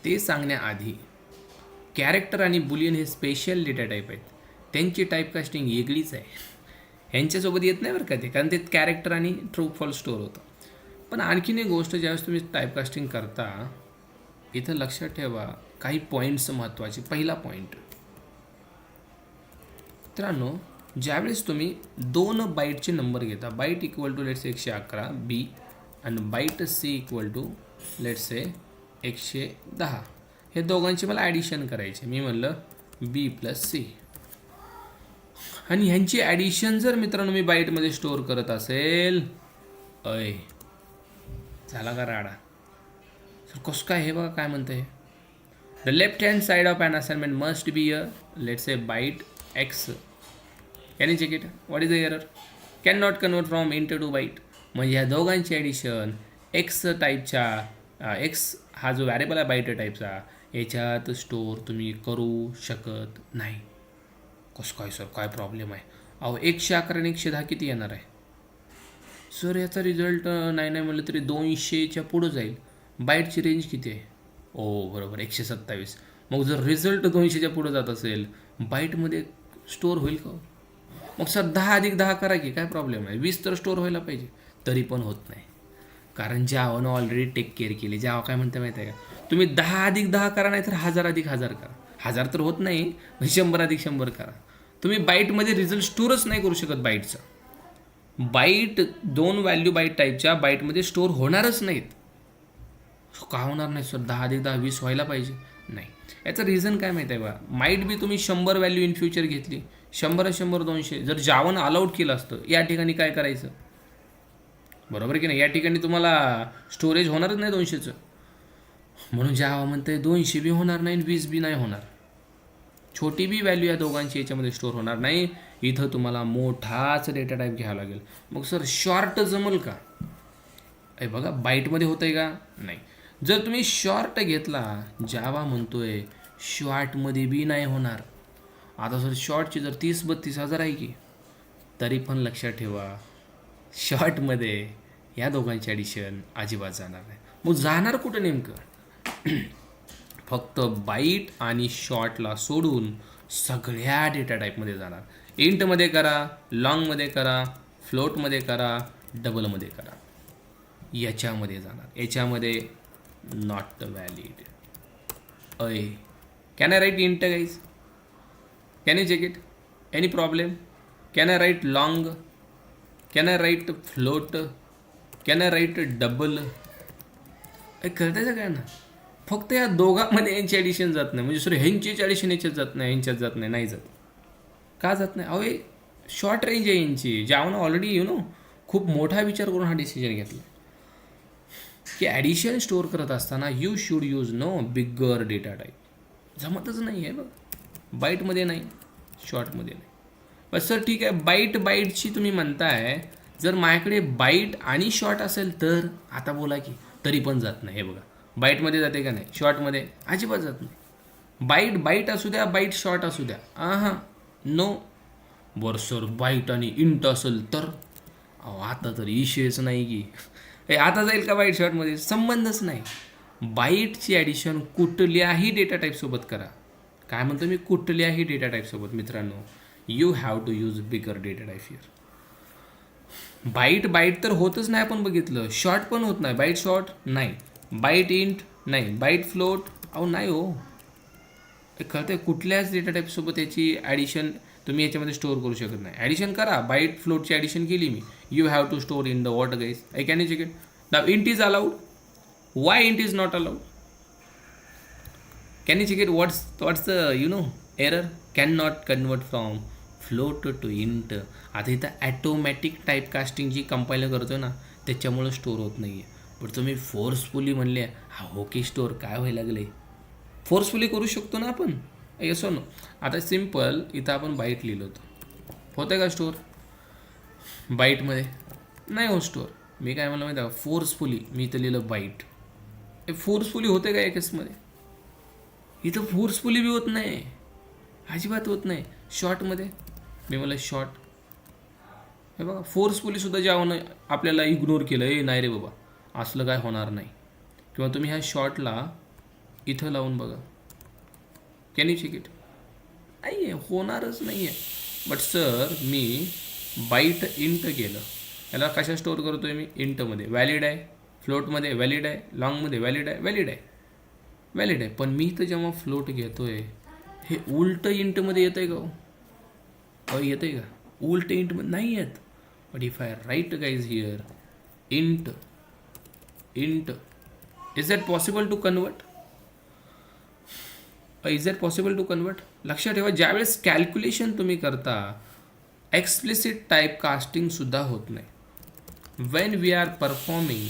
ते सांगण्याआधी, कॅरेक्टर आणि बुलियन हे स्पेशल डेटा टाईप आहेत. त्यांची टाईप कास्टिंग वेगळीच आहे. ह्यांच्यासोबत येत नाही बरं का ते, कारण ते कॅरेक्टर आणि ट्रू फॉल्स स्टोअर होतं. पण आणखीन एक गोष्ट, ज्यावेळेस तुम्ही टाईपकास्टिंग करता इथं लक्षात ठेवा काही पॉईंट्स महत्त्वाचे. पहिला पॉईंट मित्रांनो, ज्यावेळेस तुम्ही 2 बाईटचे नंबर घेता, byte equal to let's 111 b आणि byte c equal to let's 110, हे दोघांची मला ॲडिशन करायचे. मी म्हणलं बी प्लस सी, आणि ह्यांची ॲडिशन जर मित्रांनो मी बाईटमध्ये स्टोअर करत असेल, झाला का राडा. सर कसं काय. हे बघा काय म्हणतं आहे. The left hand side of an assignment must be a let's byte x. Can you check it. What is the error. Can not convert from int to byte. म्हणजे या दोघांची ॲडिशन एक्स टाईपच्या एक्स हा जो variable आहे bite टाईपचा याच्यात store तुम्ही करू शकत नाही. कसं काय सर, काय प्रॉब्लेम आहे? अहो 111 आणि 110 किती येणार आहे सर? याचा रिझल्ट नाही नाही म्हणलं तरी 200च्या पुढं जाईल. बाईटची रेंज किती आहे? ओ बरोबर 127. मग जर रिझल्ट 200च्या पुढं जात असेल बाईटमध्ये स्टोअर होईल का? मग सर 10+10 करा की, काय प्रॉब्लेम आहे? 20 तर स्टोअर व्हायला पाहिजे. तरी पण होत नाही, कारण जावानं ऑलरेडी टेक केअर केली. जावा काय म्हणते माहिती आहे का? तुम्ही 10+10 करा, नाही तर 1000+1000 करा. 1000 तर होत नाही, 100+100 करा. तुम्ही बाईटमध्ये रिझल्ट स्टोअरच नाही करू शकत. बाईटचा बाईट 2 व्हॅल्यू बाईट टाईपच्या बाईटमध्ये स्टोअर होणारच नाहीत. का होणार नाही सर? 10+10 20 व्हायला पाहिजे. नाही, याचं रिझन काय माहिती आहे बा? माईट बी तुम्ही 100 व्हॅल्यू इन फ्युचर घेतली, 100 200. जर जावानं अलाउड केलं असतं या ठिकाणी काय करायचं? बरोबर की नाही? या ठिकाणी तुम्हाला स्टोरेज होणारच नाही 200चं. म्हणून जावा म्हणते 200 बी होणार नाही, 20 बी नाही होणार. छोटी बी व्हॅल्यू या दोघांची याच्यामध्ये स्टोअर होणार नाही. इथं तुम्हाला मोठाच डेटा टाईप घ्यावा लागेल. मग सर शॉर्ट जमल का? अरे बघा, बाईटमध्ये होतं आहे का? नाही. जर तुम्ही शॉर्ट घेतला, जावा म्हणतोय शॉर्टमध्ये बी नाही होणार. आता सर शॉर्टची जर 30-32 हजार आहे की, तरी पण लक्षात ठेवा शॉर्टमध्ये या दोघांची ॲडिशन अजिबात जाणार नाही. मग जाणार कुठं नेमकं? फक्त बाईट आणि शॉर्टला सोडून सगळ्या डेटा टाईपमध्ये जाणार. इंटमध्ये करा, लॉंगमध्ये करा, फ्लोटमध्ये करा, डबलमध्ये करा, याच्यामध्ये जाणार. याच्यामध्ये नॉट व्हॅलिड. अय, can I write int guys? Can you check it? Any problem? Can I write long? Can I write float? Can I write double? कळतं सगळ्यांना? फक्त या दोघांमध्ये यांची ॲडिशन जात नाही. म्हणजे सर ह्यांचीच ॲडिशन याच्यात जात नाही, यांच्यात जात नाही. नाही जात. का जात नाही? अहो शॉर्ट रेंज आहे यांची. जावनं ऑलरेडी खूप मोठा विचार करून हा डिसिजन घेतला की ॲडिशन स्टोअर करत असताना you should use bigger data type. जमतच नाही आहे बघ. बाईटमध्ये नाही, शॉर्टमध्ये नाही. पण सर ठीक आहे, बाईटची तुम्ही म्हणताय, जर माझ्याकडे बाईट आणि शॉर्ट असेल तर आता बोला की, तरी पण जात नाही. हे बघा, बाईटमध्ये जाते का नाही? शॉर्टमध्ये अजिबात जात नाही. बाईट असू द्या, बाईट शॉर्ट असू द्या, हां नो. बरं सर बाईट आणि इंट असेल तर? अहो आता तर इशूच नाही की आता जाईल का बाईट शॉर्टमध्ये? संबंधच नाही. बाईटची ॲडिशन कुठल्याही डेटा टाईपसोबत करा. काय म्हणतो मी? कुठल्याही डेटा टाईपसोबत. मित्रांनो, you have to use bigger data type here. Byte तर होतच नाही, आपण बघितलं. शॉर्ट पण होत नाही. बाईट शॉर्ट नाही, बाईट इंट नाही, बाईट फ्लोट अहो नाही हो. कळतं? कुठल्याच डेटा टाईपसोबत याची ॲडिशन तुम्ही याच्यामध्ये स्टोअर करू शकत नाही. ॲडिशन करा, बाईट फ्लोटची ॲडिशन केली मी. You have to store in the what guys? I can you check it? Now int is allowed. Why int is not allowed? Can you check it? What's the error? Can not convert from float to int. आता इथं automatic type casting जी compile करतो ना, त्याच्यामुळं store होत नाही आहे. पण तुम्ही फोर्सफुली म्हणले हा ओके स्टोअर काय व्हायला लागले? फोर्सफुली करू शकतो ना आपण? Yes no? आता सिम्पल इथं आपण बाईट लिहिलं होतं, होतं का स्टोअर? बाईटमध्ये नाही हो स्टोअर. मी काय म्हणलं माहिती आहे? फोर्सफुली मी इथं लिहिलं बाईट. हे फोर्सफुली होते का केसमध्ये? इथं फोर्सफुली बी होत नाही, अजिबात होत नाही. शॉर्टमध्ये मी मला शॉर्ट, हे बघा फोर्सफुली सुद्धा जावं आपल्याला इग्नोर केलं. नाही रे बाबा, असलं काय होणार नाही. किंवा तुम्ही ह्या शॉर्टला इथं लावून बघा, कॅन यू चेक इट? नाही आहे, होणारच नाही आहे. बट सर मी बाईट इंट केलं, याला कशा स्टोअर करतो आहे मी? इंटमध्ये. व्हॅलिड आहे, फ्लोटमध्ये व्हॅलिड आहे, लॉंगमध्ये व्हॅलिड आहे, व्हॅलिड आहे. पण मी तर जेव्हा फ्लोट घेतो आहे, हे उलट इंटमध्ये येतं आहे का? येतं आहे का? उलट इंटमध्ये नाही येत. But if I write guys here int, is that possible to convert? Is that possible to convert? लक्षात ठेवा, ज्यावेळेस कॅल्क्युलेशन तुम्ही करता, एक्सप्लिसिट टाईप कास्टिंगसुद्धा होत नाही. When we are performing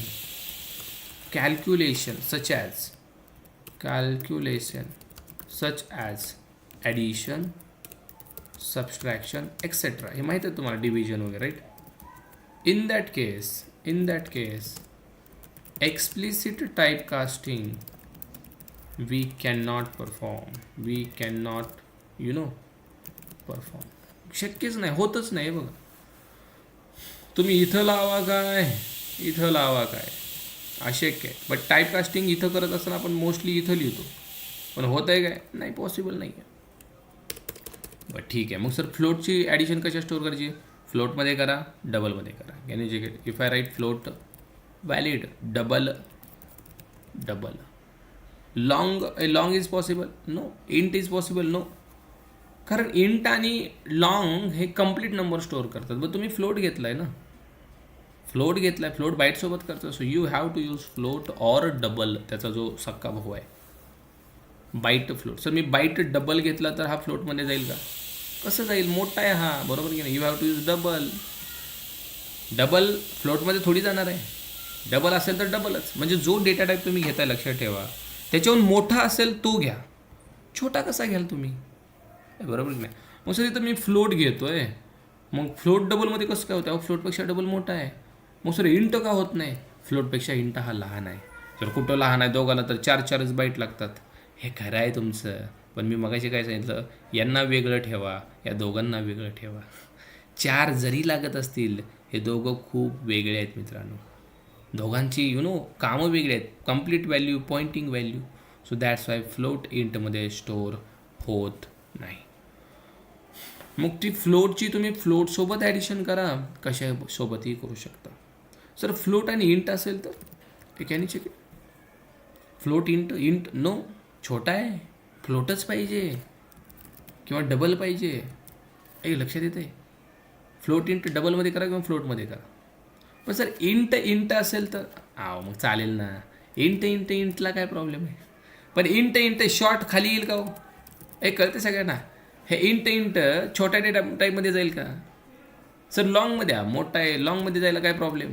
calculation such as addition, subtraction etcetera, हे माहीत आहे तुम्हाला, डिव्हिजन वगैरे, right? In that in that case explicit typecasting we cannot perform. शक्यच नाही, होतच नाही. बघा, तुम्ही इथं लावा काय, इथं लावा काय, अशक्य आहे. बट टाईपकास्टिंग इथं करत असताना आपण मोस्टली इथं लिहितो, पण होत आहे काय, नाही, पॉसिबल नाही आहे. बरं ठीक आहे. मग सर फ्लोटची ॲडिशन कशा स्टोअर करायची? फ्लोटमध्ये करा, डबलमध्ये करा. Can you check it? If I write float valid double, long is possible? No. Int is possible? No. कारण इंट आणि लॉंग हे कंप्लीट नंबर स्टोअर करतात. बट तुम्ही फ्लोट घेतला आहे ना, फ्लोट बाईटसोबत करता. So you have to use float or double, त्याचा जो सक्का भाऊ आहे. Byte float. सर मी बाईट डबल घेतला तर हा फ्लोटमध्ये जाईल का? कसं जाईल? मोठा आहे हा, बरोबर की नाही? You have to use double फ्लोटमध्ये थोडी जाणार आहे. डबल असेल तर डबलच. म्हणजे जो डेटा टाईप तुम्ही घेताय, लक्षात ठेवा, त्याच्याहून मोठा असेल तो घ्या. छोटा कसा घ्याल तुम्ही? बरोबर की नाही? मग सर इथं मी फ्लोट घेतो आहे, मग फ्लोट डबलमध्ये कसं काय होतं? फ्लोटपेक्षा डबल मोठा आहे. मग सर इंट का होत नाही? फ्लोटपेक्षा इंट हा लहान आहे. जर कुठं लहान आहे दोघांना तर 4 बाईट लागतात. हे खरं आहे तुमचं, पण मी मगाशी काय सांगितलं, यांना वेगळं ठेवा, या दोघांना वेगळं ठेवा. 4 जरी लागत असतील, हे दोघं खूप वेगळे आहेत मित्रांनो. दोघांची कामं वेगळी आहेत. Complete value, pointing value. So that's why float इंटमध्ये स्टोअर होत नाही. मग ती फ्लोटची तुम्ही फ्लोटसोबत ॲडिशन करा, कशासोबतही करू शकता. सर फ्लोट आणि इंट असेल तर can you check it? Float int no, छोटा आहे, फ्लोटच पाहिजे किंवा डबल पाहिजे. लक्षात येते? फ्लोट इंट डबलमध्ये करा किंवा फ्लोटमध्ये करा. पण सर इंट असेल तर मग चालेल ना. इंटला काय प्रॉब्लेम आहे? पण इंट शॉर्ट खाली येईल का हो? कळते सगळ्यांना? हे इंट छोट्या डेटा टाईपमध्ये जाईल का? सर लॉंगमध्ये मोठा आहे, लॉंगमध्ये जायला काय प्रॉब्लेम?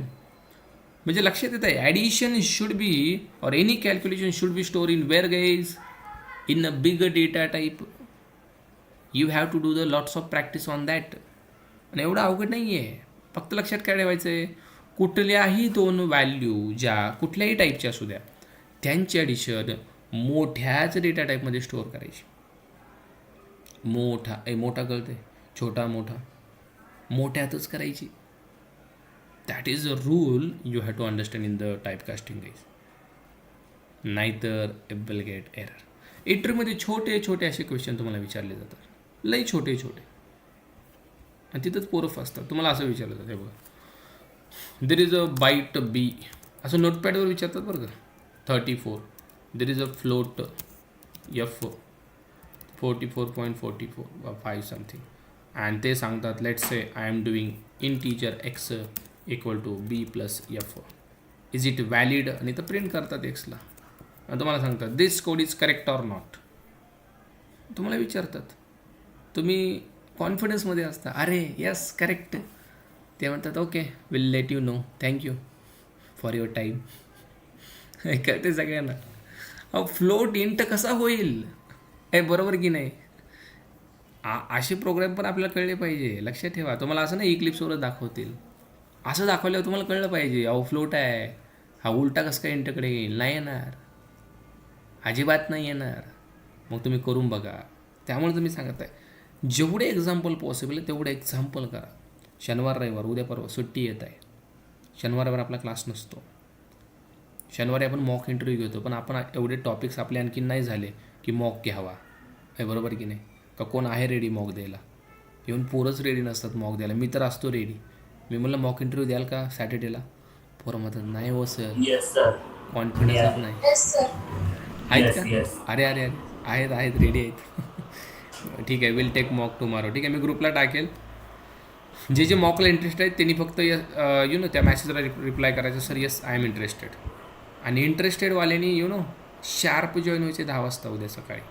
म्हणजे लक्षात येत आहे, addition should be or any calculation should be store in where guys? In a big data type. You have to do the lots of practice on that. आणि एवढं अवघड नाही आहे. फक्त लक्षात काय ठेवायचं आहे, कुठल्याही 2 व्हॅल्यू ज्या कुठल्याही टाईपच्या असू द्या, त्यांची ॲडिशन मोठ्याच डेटा टाईपमध्ये स्टोअर करायची. मोठा कळते, छोटा मोठा मोठ्यातच करायची. That is a rule you have to understand in the typecasting guys. नाहीतर विल गेट एरर. इंटरव्ह्यूमध्ये छोटे असे क्वेश्चन तुम्हाला विचारले जातात, लई छोटे, आणि तिथंच पोरं फसतात. तुम्हाला असं विचारलं जातं, हे बघा, देर इज अ बाईट बी, असं नोटपॅडवर विचारतात बरं का. 34, there is a float F 44.44 5 something, आणि ते सांगतात let's say I am doing integer X equal to B plus F, is it valid? आणि तर प्रिंट करतात एक्सला, आणि तुम्हाला सांगतात this code is correct or not. तुम्हाला विचारतात, तुम्ही कॉन्फिडन्समध्ये असता, अरे यस करेक्ट. ते म्हणतात okay, will let you know, thank you for your time. कळते सगळ्यांना? फ्लोट इंट कसा होईल? बरोबर की नाही? असे प्रोग्राम पण आपल्याला कळले पाहिजे. लक्षात ठेवा. तुम्हाला असं नाही इक्लिप्सवरच दाखवतील, असं दाखवल्यावर तुम्हाला कळलं पाहिजे फ्लोट आहे, हा उलटा कसं काय इंटकडे येईल? नाही येणार, अजिबात नाही येणार. मग तुम्ही करून बघा. त्यामुळे तुम्ही सांगत आहे, जेवढे एक्झाम्पल पॉसिबल आहे तेवढे एक्झाम्पल करा. शनिवार रविवार उद्या परवा सुट्टी येत आहे, शनिवार रविवार आपला क्लास नसतो. शनिवारी आपण मॉक इंटरव्ह्यू घेतो, पण आपण एवढे टॉपिक्स आपले आणखी नाही झाले की मॉक घ्यावा. बरोबर की नाही? का कोण आहे रेडी मॉक द्यायला? इव्हन पोरंच रेडी नसतात मॉक द्यायला. मी तर असतो रेडी. मी म्हणलं मॉक इंटरव्ह्यू द्याल का सॅटर्डेला? पोरं म्हणतात नाही हो सर, कॉन्फिडन्सच नाही. आहेत का? अरे आहेत रेडी आहेत. ठीक आहे, विल टेक मॉक टुमारो. ठीक आहे, मी ग्रुपला टाकेल. जे मॉकला इंटरेस्ट आहेत त्यांनी फक्त त्या मॅसेजला रिप्लाय करायचं, sir yes I am interested. आणि इंटरेस्टेडवाल्यांनी शार्प जॉईन व्हायचे 10 वाजता उद्या सकाळी.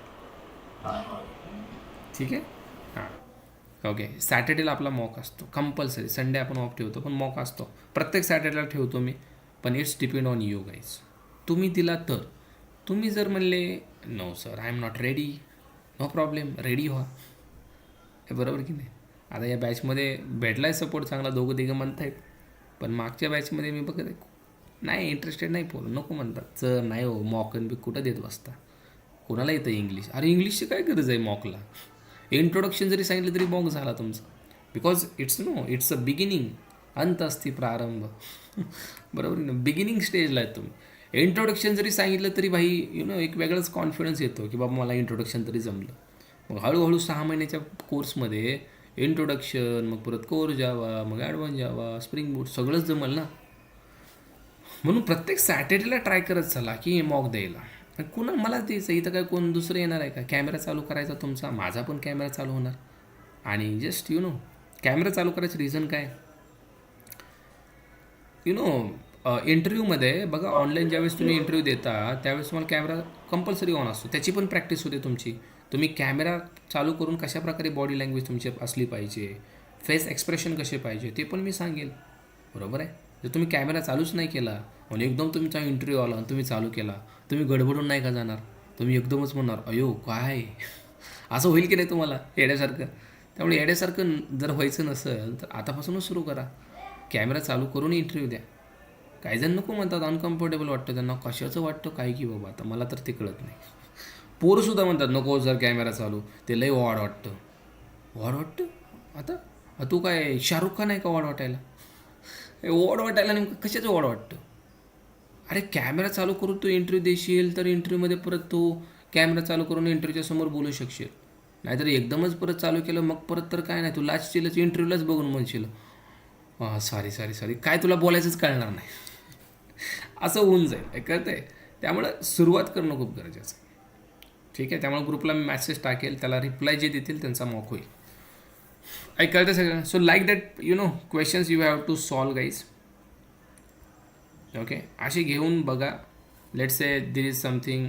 ठीक आहे? हां ओके. सॅटर्डेला आपला मॉक असतो कंपल्सरी. संडे आपण ऑफ ठेवतो, पण मॉक असतो प्रत्येक सॅटर्डेला ठेवतो मी. पण it's depend on you guys. तुम्ही दिला तर. तुम्ही जर म्हणले no sir I am not ready, no problem, ready व्हा. बरोबर की नाही? आता या बॅचमध्ये भेटला आहे सपोर्ट चांगला, 2-3 म्हणत आहेत. पण मागच्या बॅचमध्ये मी बघत आहे, नाही इंटरेस्टेड नाही पोरं, नको म्हणतात सर नाही हो मॉक बी कुठं देत बसता, कोणाला येतं इंग्लिश, अरे इंग्लिशची काय गरज आहे मॉकला, इंट्रोडक्शन जरी सांगितलं तरी मॉक झाला तुमचा, बिकॉज इट्स अ बिगिनिंग, अंत असते प्रारंभ बरोबर ना, बिगिनिंग स्टेजला आहे तुम्ही, इंट्रोडक्शन जरी सांगितलं तरी भाई एक वेगळाच कॉन्फिडन्स येतो की बाबा मला इंट्रोडक्शन तरी जमलं. मग हळूहळू 6 महिन्याच्या कोर्समध्ये इंट्रोडक्शन, मग परत कोर जावा, मग ॲडव्हान्स जावा, स्प्रिंग बूट सगळंच जमल ना. म्हणून प्रत्येक सॅटर्डेला ट्राय करत चला की मॉक द्यायला. कुणा मला तेच इथं काय कोण दुसरं येणार आहे का, कॅमेरा चालू करायचा तुमचा, माझा पण कॅमेरा चालू होणार, आणि जस्ट कॅमेरा चालू करायचं रिझन काय, इंटरव्ह्यूमध्ये बघा, ऑनलाईन ज्यावेळेस तुम्ही इंटरव्ह्यू देता त्यावेळेस तुम्हाला कॅमेरा कंपल्सरी ऑन असतो, त्याची पण प्रॅक्टिस होते तुमची. तुम्ही कॅमेरा चालू करून कशा प्रकारे बॉडी लँग्वेज तुमची असली पाहिजे, फेस एक्सप्रेशन कसे पाहिजे ते पण मी सांगेल, बरोबर आहे. जर तुम्ही कॅमेरा चालूच नाही केला आणि एकदम तुमचा इंटरव्ह्यू आला आणि तुम्ही चालू केला, तुम्ही गडबडून नाही का जाणार, तुम्ही एकदमच म्हणणार अयो काय असं होईल की नाही तुम्हाला येड्यासारखं. त्यामुळे येड्यासारखं जर व्हायचं नसेल तर आतापासूनच सुरू करा, कॅमेरा चालू करून इंटरव्ह्यू द्या. काही जण नको म्हणतात, अनकम्फर्टेबल वाटतं त्यांना, कशाचं वाटतं काय की बाबा, आता मला तर ते कळत नाही. पोरंसुद्धा म्हणतात नको जर कॅमेरा चालू, ते लय वॉड वाटतं. वॉड वाटतं आता तू काय शाहरुख खान आहे का वॉड वाटायला, वॉड वाटायला नेमकं कशाचं वॉड वाटतं. अरे कॅमेरा चालू करून तू इंटरव्ह्यू देशील तर इंटरव्ह्यूमध्ये परत तू कॅमेरा चालू करून इंटरव्ह्यूच्या समोर बोलू शकशील, नाहीतर एकदमच परत चालू केलं मग परत तर काय नाही, तू लास्टचीलच इंटरव्ह्यूलाच बघून म्हणशील सॉरी काय तुला बोलायचंच कळणार नाही असं होऊन जाईल, कळतं आहे. त्यामुळं सुरुवात करणं खूप गरजेचं आहे, ठीक आहे. त्यामुळे ग्रुपला मी मॅसेज टाकेल, त्याला रिप्लाय जे देतील त्यांचा मॉक होईल. कळतं सगळं. So like that questions you have to solve guys, okay. असे घेऊन बघा. Let's say this is something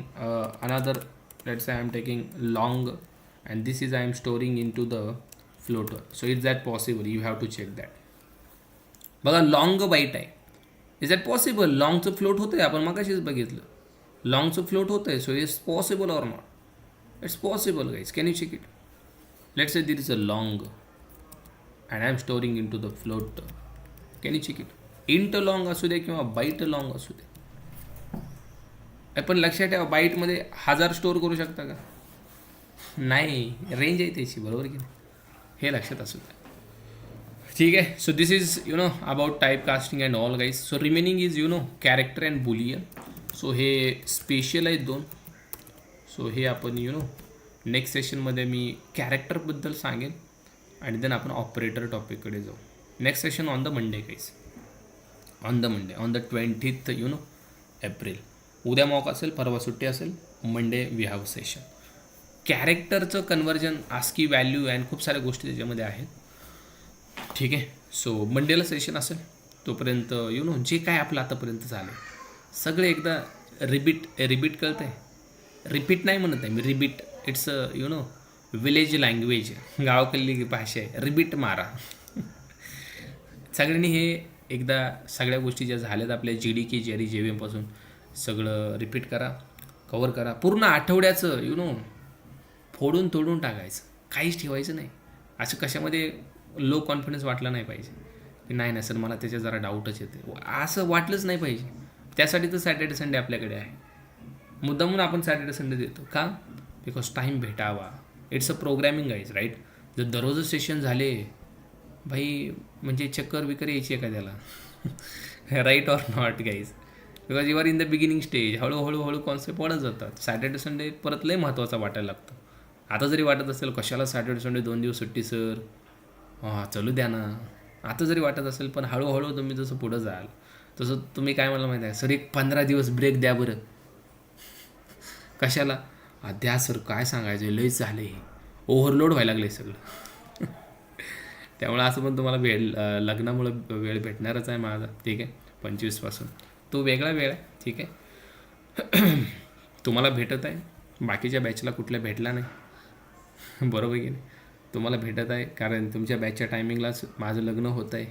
another, let's say I am taking long and this is I am storing in to the floater, so is that possible, you have to check that. बघा long byte आहे, is that possible, लॉंगचं float होतं आहे, आपण मगाशीच बघितलं लॉंगचं float होतं आहे, so is possible or not, it's possible guys, can you check it. Let's say there is a long and I am storing in to the float, can you check it. Int long असू दे किंवा bite long असू दे, पण लक्षात ठेवा बाईटमध्ये 1000 store करू शकता का, नाही, रेंज आहे त्याची, बरोबर की नाही, हे लक्षात असू द्या, ठीक आहे. So this is about type casting and all guys. So remaining is character and Boolean. So हे स्पेशल आहेत 2. सो हे आपण नेक्स्ट सेशनमध्ये मी कॅरेक्टरबद्दल सांगेन आणि देन आपण ऑपरेटर टॉपिककडे जाऊ. Next session on the Monday guys, on the 20th April. उद्या मॉक असेल, परवा सुट्टी असेल, मंडे वी हॅव सेशन. कॅरेक्टरचं कन्वर्जन, आस्की व्हॅल्यू अँड खूप साऱ्या गोष्टी त्याच्यामध्ये आहेत, ठीक आहे. सो मंडेला सेशन असेल, तोपर्यंत जे काय आपलं आतापर्यंत झालं सगळे एकदा रिपीट कळतं आहे, रिपीट नाही म्हणत आहे मी, रिपीट, इट्स विलेज लँग्वेज, गावाकडली भाषा आहे, रिपीट मारा सगळ्यांनी. हे एकदा सगळ्या गोष्टी ज्या झाल्यात आपल्या GDK जेरी JVM सगळं रिपीट करा, कवर करा. पूर्ण आठवड्याचं फोडून तोडून टाकायचं, काहीच ठेवायचं नाही. असं कशामध्ये लो कॉन्फिडन्स वाटला नाही पाहिजे की नाही सर मला त्याच्यात जरा डाऊटच येते, असं वाटलंच नाही पाहिजे. त्यासाठी तर सॅटर्डे संडे आपल्याकडे आहे, मुद्दामून आपण सॅटर्डे संडे देतो का, बिकॉज टाईम भेटावा. It's a programming guys, right. जर दररोजच सेशन झाले भाई म्हणजे चक्कर विकर यायची आहे का त्याला right or not guys, because you are in the beginning stage. हळूहळू कॉन्सेप्ट वाढत जातात. सॅटर्डे संडे परत लय महत्त्वाचा वाटायला लागतं. आता जरी वाटत असेल कशाला सॅटर्डे संडे 2 दिवस सुट्टी सर, चलू द्या ना, आता जरी वाटत असेल, पण हळूहळू तुम्ही जसं पुढं जाल तसं तुम्ही काय मला माहीत आहे सर, एक 15 दिवस ब्रेक द्या बरं. कशाला द्या सर, काय सांगायचं, लयच झालं आहे, ओव्हरलोड व्हायला लागलं आहे सगळं त्यामुळे असं पण तुम्हाला लग्नामुळं वेळ भेटणारच आहे माझा, ठीक आहे. 25पासून तो वेगळा वेळ आहे, ठीक आहे तुम्हाला भेटत आहे, बाकीच्या बॅचला कुठल्या भेटला नाही, बरोबर की नाही. तुम्हाला भेटत आहे कारण तुमच्या बॅचच्या टायमिंगलाच माझं लग्न होतं आहे